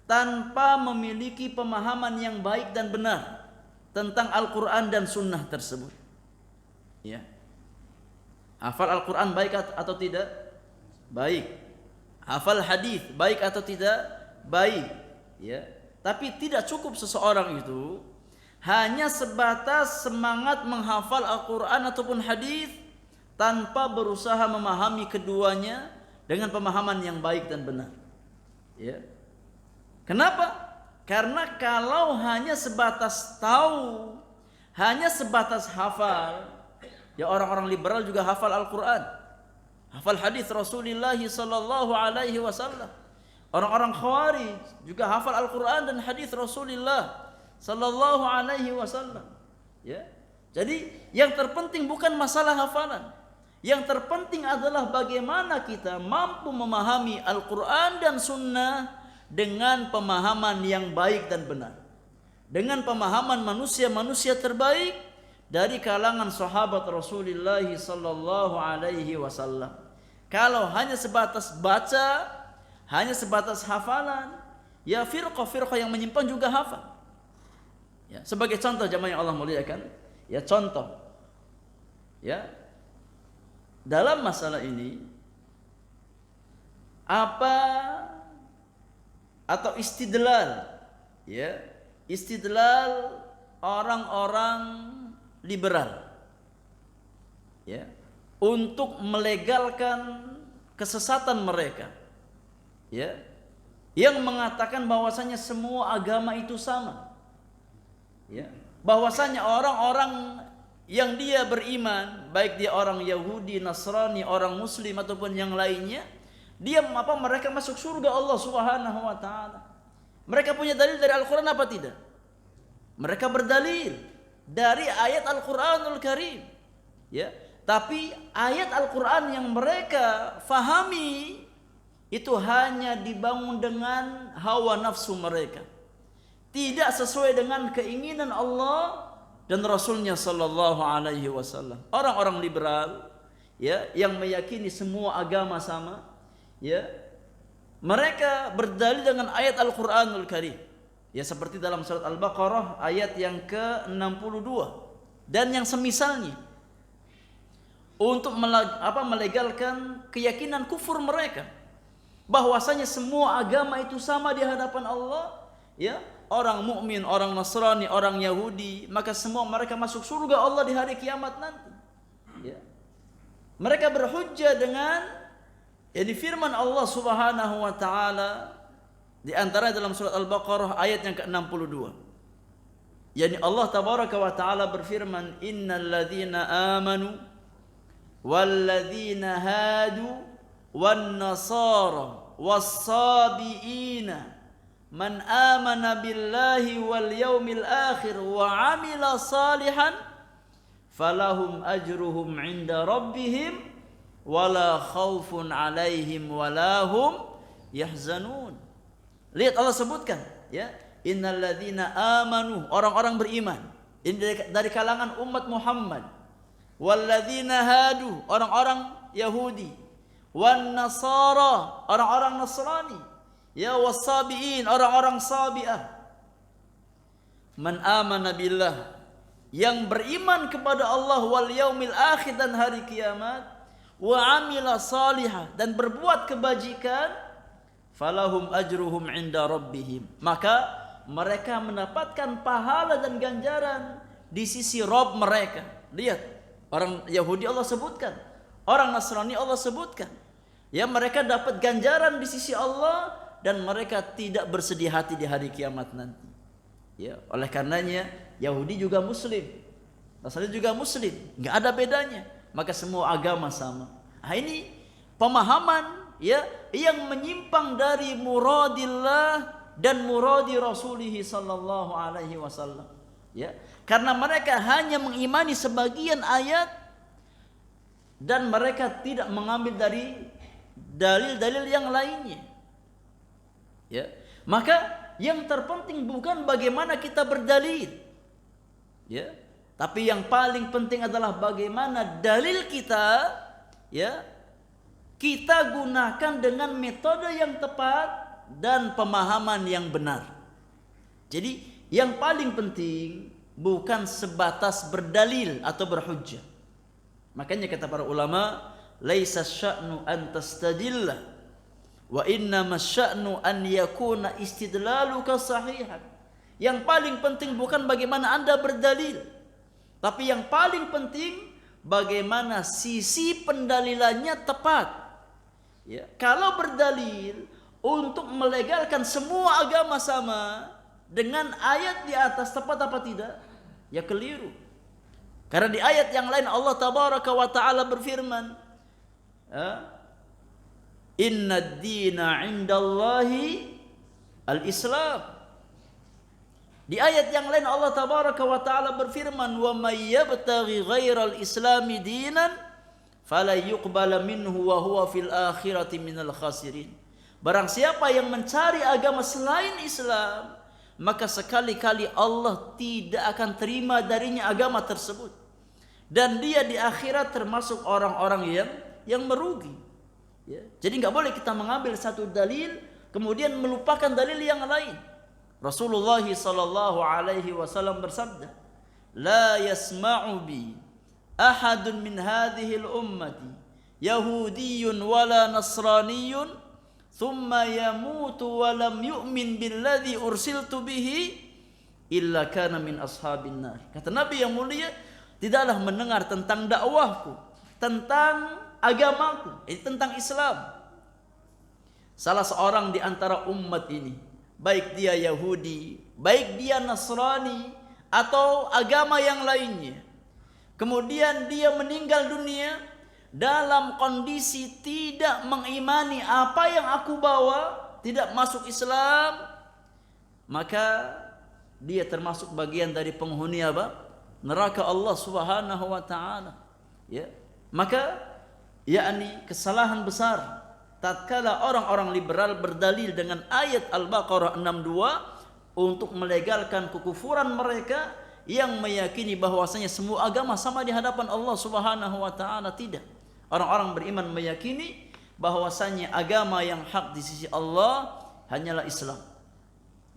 tanpa memiliki pemahaman yang baik dan benar tentang Al-Quran dan Sunnah tersebut. Ya, hafal Al-Quran baik atau tidak? Baik. Hafal hadis baik atau tidak? Baik, ya. Tapi tidak cukup seseorang itu hanya sebatas semangat menghafal Al-Quran ataupun hadis tanpa berusaha memahami keduanya dengan pemahaman yang baik dan benar. Ya. Kenapa? Karena kalau hanya sebatas tahu, hanya sebatas hafal, ya orang-orang liberal juga hafal Al-Quran, hafal hadis Rasulullah sallallahu alaihi wasallam. Orang-orang Khawarij juga hafal Al-Quran dan hadis Rasulullah sallallahu alaihi wasallam. Ya. Jadi yang terpenting bukan masalah hafalan. Yang terpenting adalah bagaimana kita mampu memahami Al-Quran dan Sunnah dengan pemahaman yang baik dan benar. Dengan pemahaman manusia-manusia terbaik dari kalangan sahabat Rasulullah sallallahu alaihi wasallam. Kalau hanya sebatas baca, hanya sebatas hafalan, ya firqah-firqah yang menyimpang juga hafal. Ya, sebagai contoh jamaah yang Allah muliakan, ya contoh. Ya. Dalam masalah ini apa atau istidlal, ya, istidlal orang-orang liberal, ya, untuk melegalkan kesesatan mereka, ya, yang mengatakan bahwasanya semua agama itu sama, ya, bahwasanya orang-orang yang dia beriman, baik dia orang Yahudi, Nasrani, orang Muslim ataupun yang lainnya, mereka masuk surga Allah Subhanahu wa taala. Mereka punya dalil dari Al-Qur'an apa tidak? Mereka berdalil dari ayat Al-Qur'anul Karim. Ya, tapi ayat Al-Qur'an yang mereka fahami itu hanya dibangun dengan hawa nafsu mereka. Tidak sesuai dengan keinginan Allah dan Rasulnya sallallahu alaihi wasallam. Orang-orang liberal, ya, yang meyakini semua agama sama, ya, mereka berdalil dengan ayat Al-Qur'anul Karim. Ya, seperti dalam surat Al-Baqarah ayat yang ke-62 dan yang semisalnya, untuk melegalkan keyakinan kufur mereka bahwasanya semua agama itu sama di hadapan Allah, ya. Orang mukmin, orang Nasrani, orang Yahudi, maka semua mereka masuk surga Allah di hari kiamat nanti. Ya. Mereka berhujjah dengan firman Allah Subhanahu wa taala di antara dalam surat Al-Baqarah ayat yang ke-62. Yani Allah tabaraka wa taala berfirman, "Innal ladzina amanu wal ladzina hadu wan nasara was-sabiina man amana billahi wal yaumil akhir wa amila salihan falahum ajruhum 'inda rabbihim wala khaufun 'alaihim wala hum yahzanun." Lihat Allah sebutkan, ya, innal ladzina amanu, orang-orang beriman. Ini dari kalangan umat Muhammad. Wal ladzina hadu, orang-orang Yahudi. Wan nasara, orang-orang Nasrani. Ya, wasabiin, orang-orang sabiah. Man amana billah, yang beriman kepada Allah wal yaumil akhir dan hari kiamat, wa amila salihah, dan berbuat kebajikan, falahum ajruhum inda rabbihim, maka mereka mendapatkan pahala dan ganjaran di sisi Rabb mereka. Lihat, orang Yahudi Allah sebutkan, orang Nasrani Allah sebutkan, ya, mereka dapat ganjaran di sisi Allah dan mereka tidak bersedih hati di hari kiamat nanti. Ya, oleh karenanya Yahudi juga Muslim, Nasrani juga Muslim, nggak ada bedanya. Maka semua agama sama. Nah, ini pemahaman, ya, yang menyimpang dari muradillah dan muradi Rasulih sallallahu alaihi wasallam. Ya, karena mereka hanya mengimani sebagian ayat dan mereka tidak mengambil dari dalil-dalil yang lainnya. Ya, maka yang terpenting bukan bagaimana kita berdalil, ya, tapi yang paling penting adalah bagaimana dalil kita, ya, kita gunakan dengan metode yang tepat dan pemahaman yang benar. Jadi yang paling penting bukan sebatas berdalil atau berhujjah. Makanya kata para ulama, laisa sya'nu an tastadilla wa innama sya'nu an yakuna istidlaluka sahihan. Yang paling penting bukan bagaimana Anda berdalil, tapi yang paling penting bagaimana sisi pendalilannya tepat. Ya, kalau berdalil untuk melegalkan semua agama sama dengan ayat di atas, tepat apa tidak? Ya, keliru. Karena di ayat yang lain Allah tabaraka wa taala berfirman, inna ad-dina 'indallahi al-Islam. Di ayat yang lain Allah tabaraka wa taala berfirman, "Wa may yabtaghi ghairal islami dinan fala yuqbala minhu wa huwa fil akhirati minal khasirin." Barang siapa yang mencari agama selain Islam, maka sekali-kali Allah tidak akan terima darinya agama tersebut, dan dia di akhirat termasuk orang-orang yang merugi. Ya. Jadi nggak boleh kita mengambil satu dalil kemudian melupakan dalil yang lain. Rasulullah sallallahu alaihi wasallam bersabda, "La yasma'u bi ahadun min hadhihi al-ummati yahudiyyun wala nasraniyyun thumma yamutu wa lam yu'min billadhi ursiltu bihi illa kana min ashabin nar." Kata Nabi yang mulia, tidaklah mendengar tentang dakwahku, tentang agamaku, tentang Islam, salah seorang di antara umat ini, baik dia Yahudi, baik dia Nasrani atau agama yang lainnya, kemudian dia meninggal dunia dalam kondisi tidak mengimani apa yang aku bawa, tidak masuk Islam, maka dia termasuk bagian dari penghuni apa? Neraka Allah Subhanahu wa taala. Ya. Maka yakni kesalahan besar tatkala orang-orang liberal berdalil dengan ayat Al-Baqarah 62 untuk melegalkan kekufuran mereka yang meyakini bahwasanya semua agama sama di hadapan Allah Subhanahu wa taala. Tidak. Orang-orang beriman meyakini bahwasanya agama yang hak di sisi Allah hanyalah Islam.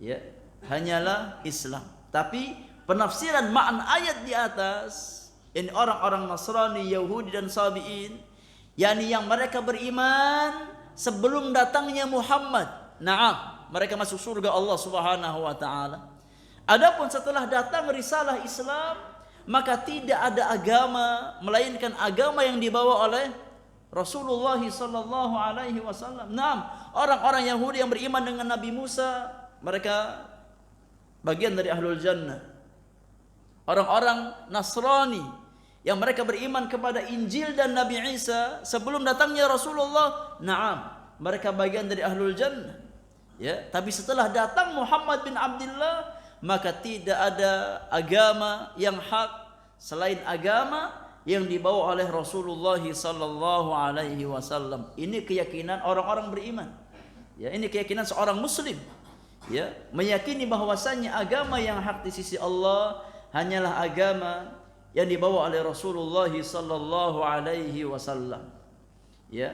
Ya, hanyalah Islam. Tapi penafsiran makna ayat di atas, ini orang-orang Nasrani, Yahudi dan Sabi'in, yakni yang mereka beriman sebelum datangnya Muhammad, na'am, mereka masuk surga Allah Subhanahu wa taala. Adapun setelah datang risalah Islam, maka tidak ada agama melainkan agama yang dibawa oleh Rasulullah sallallahu alaihi wasallam. Naam, orang-orang Yahudi yang beriman dengan Nabi Musa, mereka bagian dari ahlul jannah. Orang-orang Nasrani yang mereka beriman kepada Injil dan Nabi Isa sebelum datangnya Rasulullah, na'am, mereka bagian dari ahlul jannah. Ya, tapi setelah datang Muhammad bin Abdullah, maka tidak ada agama yang hak selain agama yang dibawa oleh Rasulullah sallallahu alaihi wasallam. Ini keyakinan orang-orang beriman. Ya, ini keyakinan seorang muslim. Ya, meyakini bahwasanya agama yang hak di sisi Allah hanyalah agama yang dibawa oleh Rasulullah sallallahu alaihi wasallam. Ya.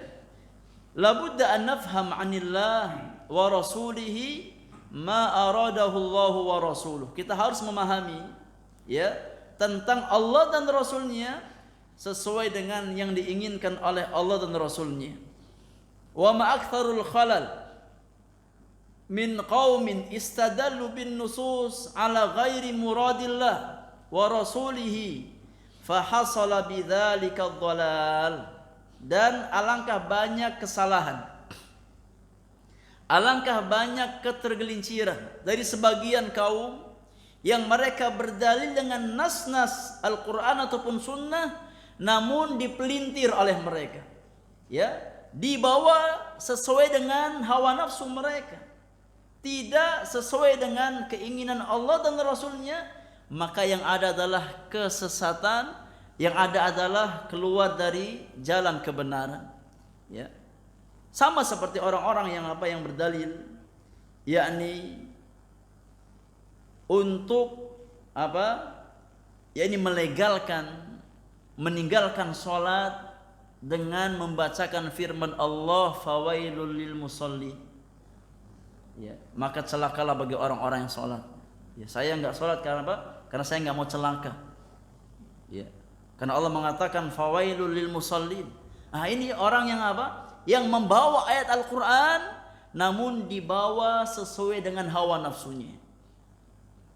La budda an nafham 'anillah wa rasulih ma aradahu Allah wa rasuluh. Kita harus memahami ya tentang Allah dan Rasulnya sesuai dengan yang diinginkan oleh Allah dan Rasulnya. Wa ma aktsarul khalal min qaumin istadallu bin nusus ala ghairi muradillah wa rasulihi fahasala bidzalika dhalal. Dan alangkah banyak kesalahan, alangkah banyak ketergelinciran dari sebagian kaum yang mereka berdalil dengan nas-nas Al-Quran ataupun sunnah, namun dipelintir oleh mereka, ya, dibawa sesuai dengan hawa nafsu mereka, tidak sesuai dengan keinginan Allah dan Rasulnya, maka yang ada adalah kesesatan, yang ada adalah keluar dari jalan kebenaran. Ya. Sama seperti orang-orang yang berdalil, yakni untuk yakni meninggalkan salat dengan membacakan firman Allah, fawailul lil musalli. Ya, maka celakalah bagi orang-orang yang salat. Ya, saya enggak salat karena apa? Karena saya enggak mau celaka. Ya. Karena Allah mengatakan fawailul lil musallin. Nah, ini orang yang yang membawa ayat Al-Quran namun dibawa sesuai dengan hawa nafsunya.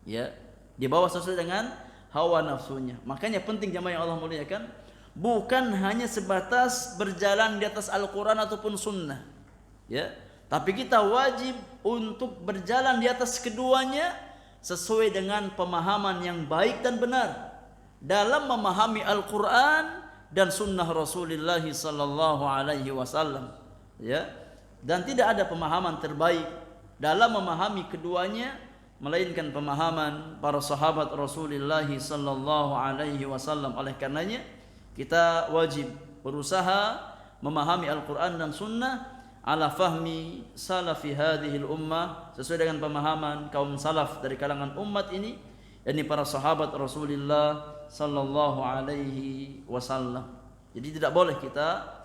Ya, dibawa sesuai dengan hawa nafsunya. Makanya penting jamaah yang Allah muliakan, bukan hanya sebatas berjalan di atas Al-Quran ataupun sunnah. Ya, tapi kita wajib untuk berjalan di atas keduanya sesuai dengan pemahaman yang baik dan benar dalam memahami Al-Quran dan sunnah Rasulullah sallallahu alaihi wasallam. Ya, dan tidak ada pemahaman terbaik dalam memahami keduanya melainkan pemahaman para sahabat Rasulullah sallallahu alaihi wasallam. Oleh karenanya kita wajib berusaha memahami Al-Quran dan Sunnah ala fahmi salafi hadhil ummah, sesuai dengan pemahaman kaum salaf dari kalangan umat ini, yakni para sahabat Rasulullah sallallahu alaihi wasallam. Jadi tidak boleh kita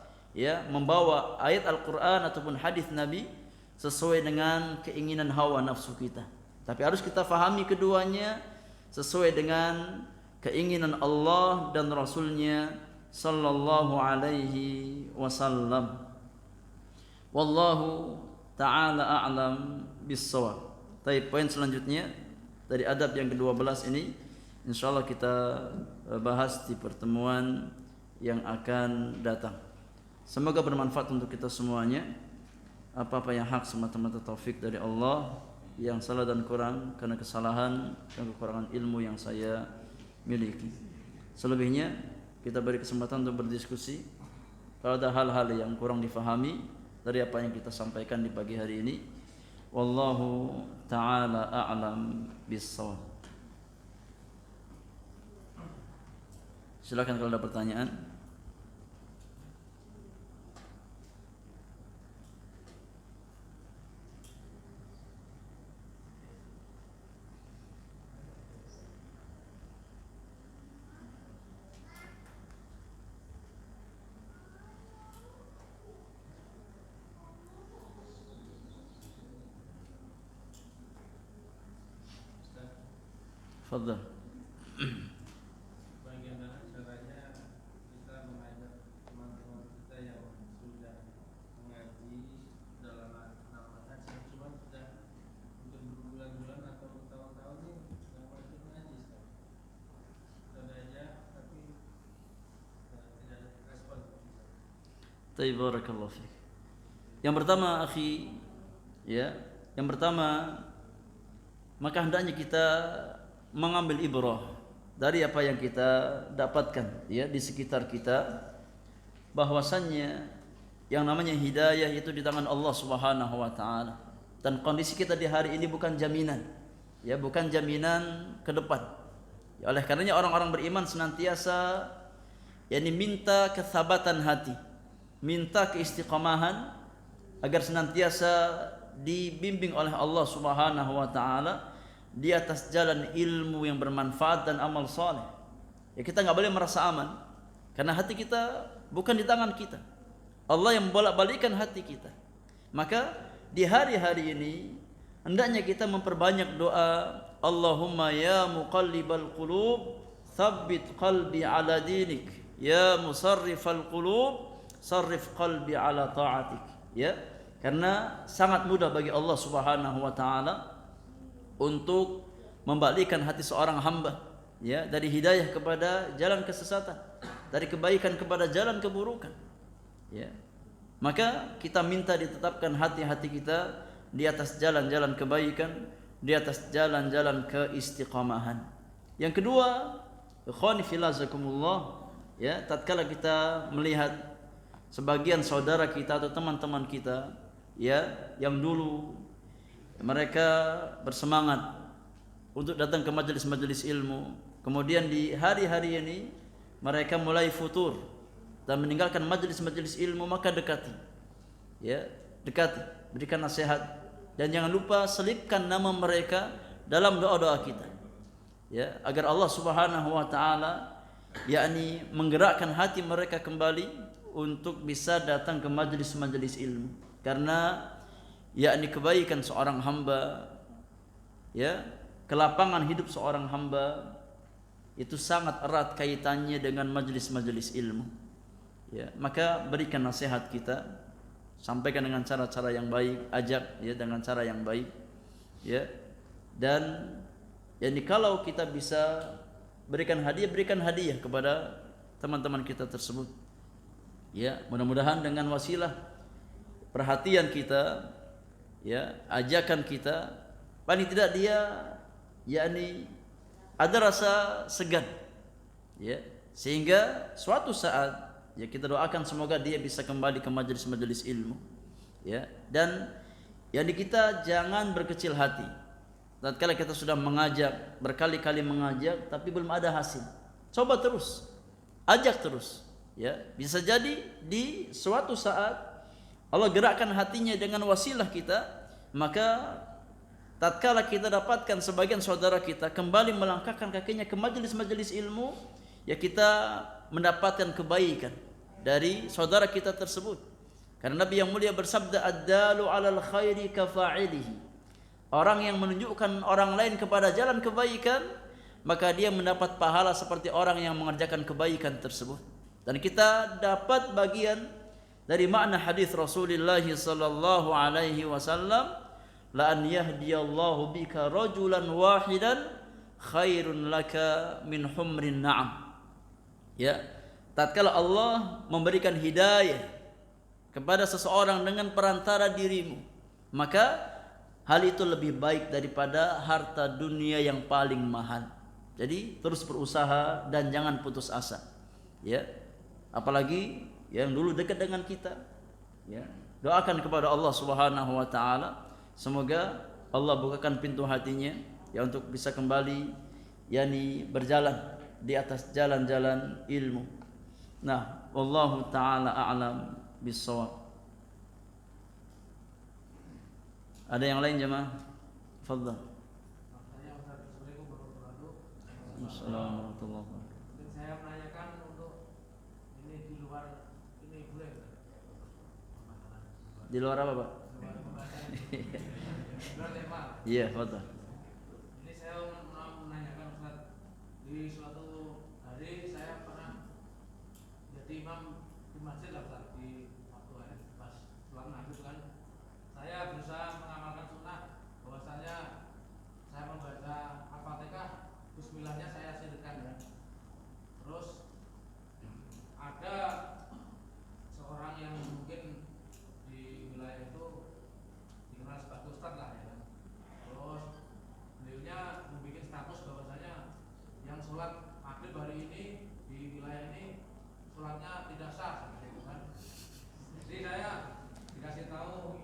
membawa ayat Al-Quran ataupun hadis Nabi sesuai dengan keinginan hawa nafsu kita, tapi harus kita fahami keduanya sesuai dengan keinginan Allah dan Rasulnya sallallahu alaihi wasallam. Wallahu ta'ala a'lam bis-shawab. Baik, poin selanjutnya dari adab yang ke-12 ini insyaallah kita bahas di pertemuan yang akan datang. Semoga bermanfaat untuk kita semuanya. Apa-apa yang hak semata-mata taufik dari Allah, yang salah dan kurang karena kesalahan dan kekurangan ilmu yang saya miliki. Selebihnya kita beri kesempatan untuk berdiskusi. Kalau ada hal-hal yang kurang difahami dari apa yang kita sampaikan di pagi hari ini, wallahu ta'ala a'lam bis-shawab. Silakan kalau ada pertanyaan. Fadhal. Bagaimana caranya kita mengajak teman-teman kita yang sudah mengaji dalam nama haji, cuma sudah mungkin berbulan-bulan atau bertahun-tahun ini nggak mau ikut mengaji sekarang. Sudah aja tapi tidak ada respon. Tayyib, barakallahu fiik. Yang pertama, akhi, yang pertama, maka hendaknya kita mengambil ibrah dari apa yang kita dapatkan di sekitar kita, bahwasannya yang namanya hidayah itu di tangan Allah Subhanahu wa taala, dan kondisi kita di hari ini bukan jaminan, bukan jaminan ke depan. Oleh karenanya orang-orang beriman senantiasa minta kethabatan hati, minta keistiqamahan agar senantiasa dibimbing oleh Allah Subhanahu wa taala di atas jalan ilmu yang bermanfaat dan amal saleh. Kita nggak boleh merasa aman karena hati kita bukan di tangan kita. Allah yang membolak-balikkan hati kita. Maka di hari-hari ini hendaknya kita memperbanyak doa, Allahumma ya muqallibal qulub tsabbit qalbi ala dinik, ya musarrifal qulub sarrif qalbi ala ta'atik. Karena sangat mudah bagi Allah Subhanahu wa taala untuk membalikkan hati seorang hamba dari hidayah kepada jalan kesesatan, dari kebaikan kepada jalan keburukan. Maka kita minta ditetapkan hati-hati kita di atas jalan-jalan kebaikan, di atas jalan-jalan keistiqamahan. Yang kedua, ikhwani fillah jazakumullah, tatkala kita melihat sebagian saudara kita atau teman-teman kita yang dulu mereka bersemangat untuk datang ke majelis-majelis ilmu, kemudian di hari-hari ini mereka mulai futur dan meninggalkan majelis-majelis ilmu, maka dekati, berikan nasihat, dan jangan lupa selipkan nama mereka dalam doa-doa kita, agar Allah Subhanahu wa taala menggerakkan hati mereka kembali untuk bisa datang ke majelis-majelis ilmu. Karena kebaikan seorang hamba, kelapangan hidup seorang hamba itu sangat erat kaitannya dengan majelis-majelis ilmu. Maka berikan nasihat kita, sampaikan dengan cara-cara yang baik, ajak dengan cara yang baik, dan kalau kita bisa berikan hadiah kepada teman-teman kita tersebut. Mudah-mudahan dengan wasilah perhatian kita, ajakan kita, paling tidak dia ada rasa segan, sehingga suatu saat kita doakan semoga dia bisa kembali ke majelis-majelis ilmu, dan kita jangan berkecil hati tatkala kita sudah mengajak, berkali-kali mengajak tapi belum ada hasil, coba terus, ajak terus, ya. Bisa jadi di suatu saat Allah gerakkan hatinya dengan wasilah kita, maka tatkala kita dapatkan sebagian saudara kita kembali melangkahkan kakinya ke majelis-majelis ilmu, ya kita mendapatkan kebaikan dari saudara kita tersebut. Karena Nabi yang mulia bersabda, ad-dalu 'alal khairi kafa'ilihi. Orang yang menunjukkan orang lain kepada jalan kebaikan, maka dia mendapat pahala seperti orang yang mengerjakan kebaikan tersebut. Dan kita dapat bagian dari makna hadis Rasulullah sallallahu alaihi wasallam, la an yahdiyallahu bika rajulan wahidan khairun laka min humrin na'am. Ya, tatkala Allah memberikan hidayah kepada seseorang dengan perantara dirimu, maka hal itu lebih baik daripada harta dunia yang paling mahal. Jadi terus berusaha dan jangan putus asa. Ya. Apalagi yang dulu dekat dengan kita. Ya. Doakan kepada Allah Subhanahu wa taala, semoga Allah bukakan pintu hatinya ya untuk bisa kembali yakni berjalan di atas jalan-jalan ilmu. Nah, wallahu taala a'lam bis-shawab. Ada yang lain jemaah? Fadhal. Assalamualaikum warahmatullahi wabarakatuh. Saya menanyakan untuk ini di luar ini boleh? Di luar apa, Pak? Luar tema. Iya, fadhal. Ini saya menanyakan Ustaz, di suatu hari saya pernah jadi imam di masjid lah Ustaz, di waktu pas sholat maghrib kan. Saya berusaha mengamalkan sunnah bahwasanya saya membaca Al-Fatihah, bismillahnya saya sirkan ya. Terus ada seorang yang mungkin di wilayah itu dikenal sebagai ustaz lah ya. Terus beliaunya membuat status bahwasanya yang sholat maghrib hari ini di wilayah ini sholatnya tidak sah seperti itu kan. Jadi saya dikasih tahu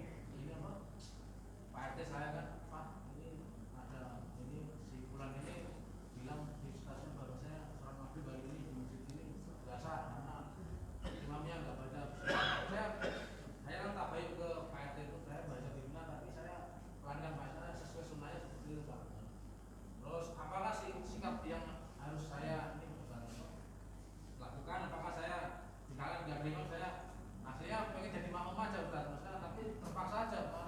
Pak RT saya kan, Pak ini ada ini si fulan ini bilang di stasiun baru saya sholat maghrib hari ini di masjid ini nggak sah karena imamnya nggak baca. Saya kan tak baik ke Pak RT itu, saya baca bismillah tapi saya pelanggan baca sesuai sunnahnya seperti itu Pak. Terus apakah sikap yang harus saya ini lakukan? Apakah saya misalkan nggak imam, saya aslinya pengen jadi makmum aja Ustaz, maksudnya tapi terpaksa aja Pak.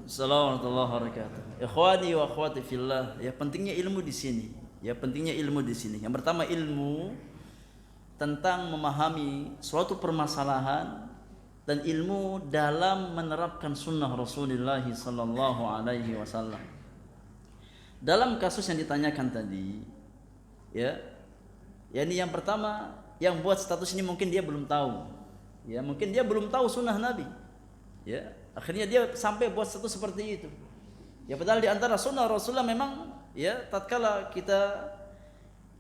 Assalamualaikum warahmatullahi wabarakatuh. Ikhwani wa akhwati fillah, ya pentingnya ilmu di sini. Ya pentingnya ilmu di sini. Yang pertama ilmu tentang memahami suatu permasalahan dan ilmu dalam menerapkan sunnah Rasulullah sallallahu alaihi wasallam. Dalam kasus yang ditanyakan tadi, ya ini yang pertama yang buat status ini mungkin dia belum tahu. Ya, mungkin dia belum tahu sunnah Nabi. Ya, akhirnya dia sampai buat status seperti itu. Ya, padahal di antara sunnah Rasulullah memang ya tatkala kita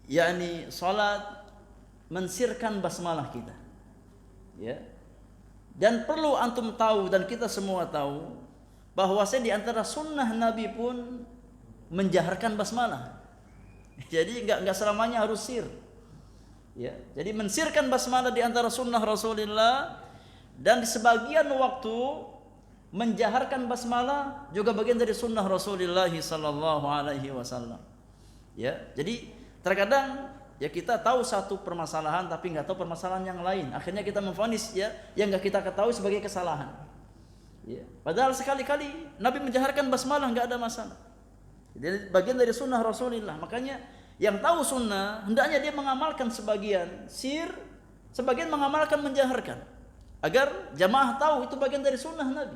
yakni salat mensirkan basmalah kita. Ya. Dan perlu antum tahu dan kita semua tahu bahwasanya di antara sunnah Nabi pun menjaharkan basmalah. Jadi enggak selamanya harus sir. Ya, jadi mensirkan basmalah di antara sunnah Rasulullah, dan di sebagian waktu menjaharkan basmalah juga bagian dari sunnah Rasulullah sallallahu alaihi wasallam. Ya, jadi terkadang ya kita tahu satu permasalahan tapi nggak tahu permasalahan yang lain. Akhirnya kita memvonis ya yang nggak kita ketahui sebagai kesalahan. Ya, padahal sekali-kali Nabi menjaharkan basmalah nggak ada masalah. Jadi bagian dari sunnah Rasulullah. Makanya yang tahu sunnah hendaknya dia mengamalkan sebagian sir, sebagian mengamalkan menjaharkan, agar jamaah tahu itu bagian dari sunnah Nabi.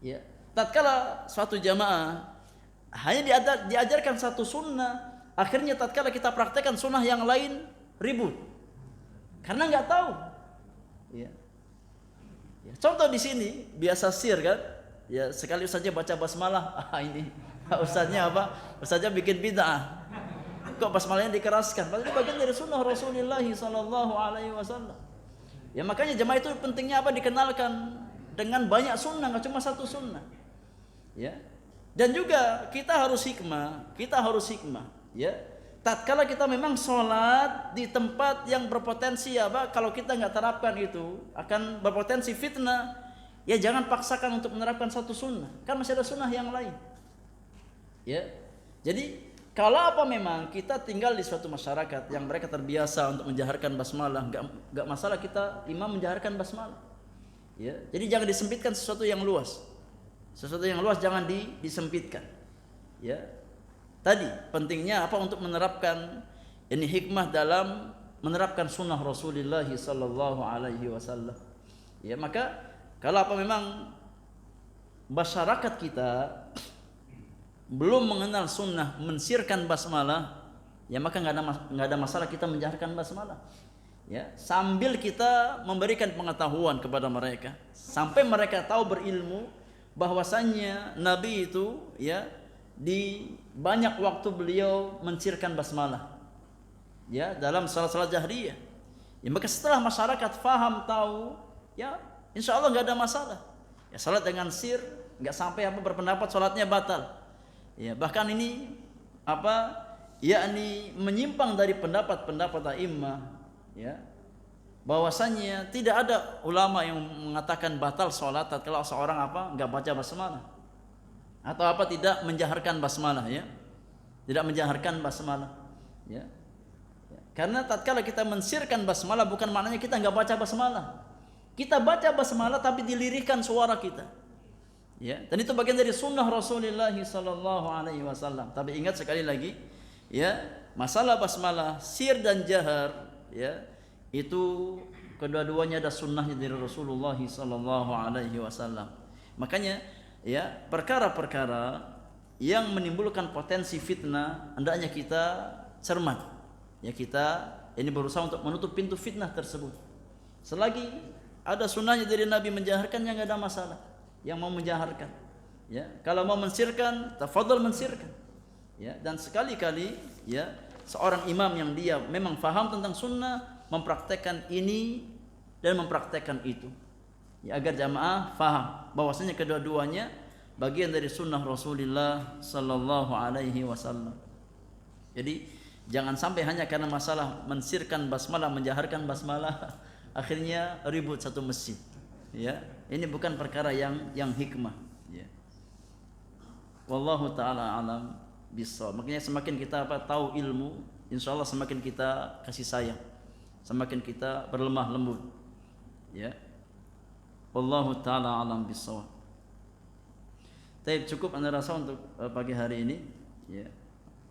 Ya, tatkala suatu jamaah hanya diajarkan satu sunnah, akhirnya tatkala kita praktekkan sunnah yang lain ribut karena nggak tahu. Ya. Ya, contoh di sini biasa sir kan, ya sekali saja baca basmalah, ini ustaznya apa? Ustaznya bikin bid'ah. Kok basmalahnya dikeraskan? Padahal itu bagian dari sunnah Rasulullah sallallahu alaihi wasallam. Ya makanya jemaah itu pentingnya apa? Dikenalkan dengan banyak sunnah, nggak cuma satu sunnah. Ya. Dan juga kita harus hikmah, ya. Tatkala kita memang sholat di tempat yang berpotensi apa, kalau kita nggak terapkan itu akan berpotensi fitnah, ya jangan paksakan untuk menerapkan satu sunnah, kan masih ada sunnah yang lain. Ya, jadi kalau apa memang kita tinggal di suatu masyarakat yang mereka terbiasa untuk menjaharkan basmalah, nggak masalah kita imam menjaharkan basmalah. Ya, jadi jangan disempitkan sesuatu yang luas. Sesuatu yang luas jangan disempitkan. Ya. Tadi pentingnya apa untuk menerapkan ini hikmah dalam menerapkan sunnah Rasulullah sallallahu alaihi wasallam. Ya, maka kalau apa memang masyarakat kita belum mengenal sunnah mensirkan basmalah, ya maka nggak ada masalah kita menjaharkan basmalah. Ya, sambil kita memberikan pengetahuan kepada mereka sampai mereka tahu berilmu bahwasannya Nabi itu ya di banyak waktu beliau mensirkan basmalah ya dalam salat-salat jahriyah. Ya, maka setelah masyarakat faham tahu, ya insya Allah nggak ada masalah. Ya, salat dengan sir nggak sampai apa berpendapat salatnya batal. Ya, bahkan ini apa yakni menyimpang dari pendapat-pendapat a'immah, ya, bahwasanya tidak ada ulama yang mengatakan batal salat kalau seorang apa enggak baca basmalah atau apa tidak menjaharkan basmalah, ya, tidak menjaharkan basmalah, ya. Karena tatkala kita mensirkan basmalah bukan maknanya kita enggak baca basmalah, kita baca basmalah tapi dilirihkan suara kita, ya, dan itu bagian dari sunnah Rasulullah sallallahu alaihi wasallam. Tapi ingat sekali lagi, ya, masalah basmalah sir dan jahar, ya, itu kedua-duanya ada sunnahnya dari Rasulullah sallallahu alaihi wasallam. Makanya ya perkara-perkara yang menimbulkan potensi fitnah hendaknya kita cermat. Ya, kita ini berusaha untuk menutup pintu fitnah tersebut. Selagi ada sunnahnya dari Nabi menjaharkan, yang enggak ada masalah. Yang mau menjaharkan, ya, kalau mau mensirkan, tafadhol mensirkan. Ya, dan sekali-kali ya seorang imam yang dia memang faham tentang sunnah mempraktekkan ini dan mempraktekkan itu, ya, agar jamaah faham bahwasanya kedua-duanya bagian dari sunnah Rasulullah sallallahu alaihi wasallam. Jadi jangan sampai hanya karena masalah mensirkan basmalah, menjaharkan basmalah akhirnya ribut satu masjid. Ya, ini bukan perkara yang hikmah, ya. Wallahu taala alam bissawab. Makanya semakin kita tahu ilmu, insyaallah semakin kita kasih sayang, semakin kita berlemah lembut, ya. Wallahu taala alam bissawab. Baik, cukup Anda rasa untuk pagi hari ini, ya.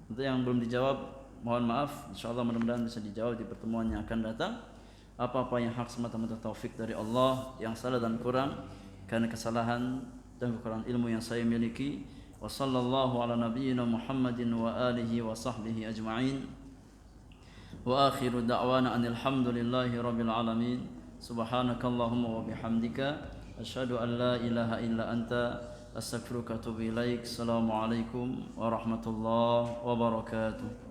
Untuk yang belum dijawab mohon maaf, insyaallah mudah-mudahan bisa dijawab di pertemuan yang akan datang. Apa-apa yang hak semata-mata taufik dari Allah, yang salah dan kurang karena kesalahan dan kekurangan ilmu yang saya miliki. Wa sallallahu ala nabiyyina Muhammadin wa alihi wa sahbihi ajma'in. Wa akhiru da'wana anil hamdulillahi rabbil alamin. Subhanakallahumma wa bihamdika asyhadu an la ilaha illa anta astaghfiruka wa atubu ilaik. Assalamualaikum warahmatullahi wabarakatuh.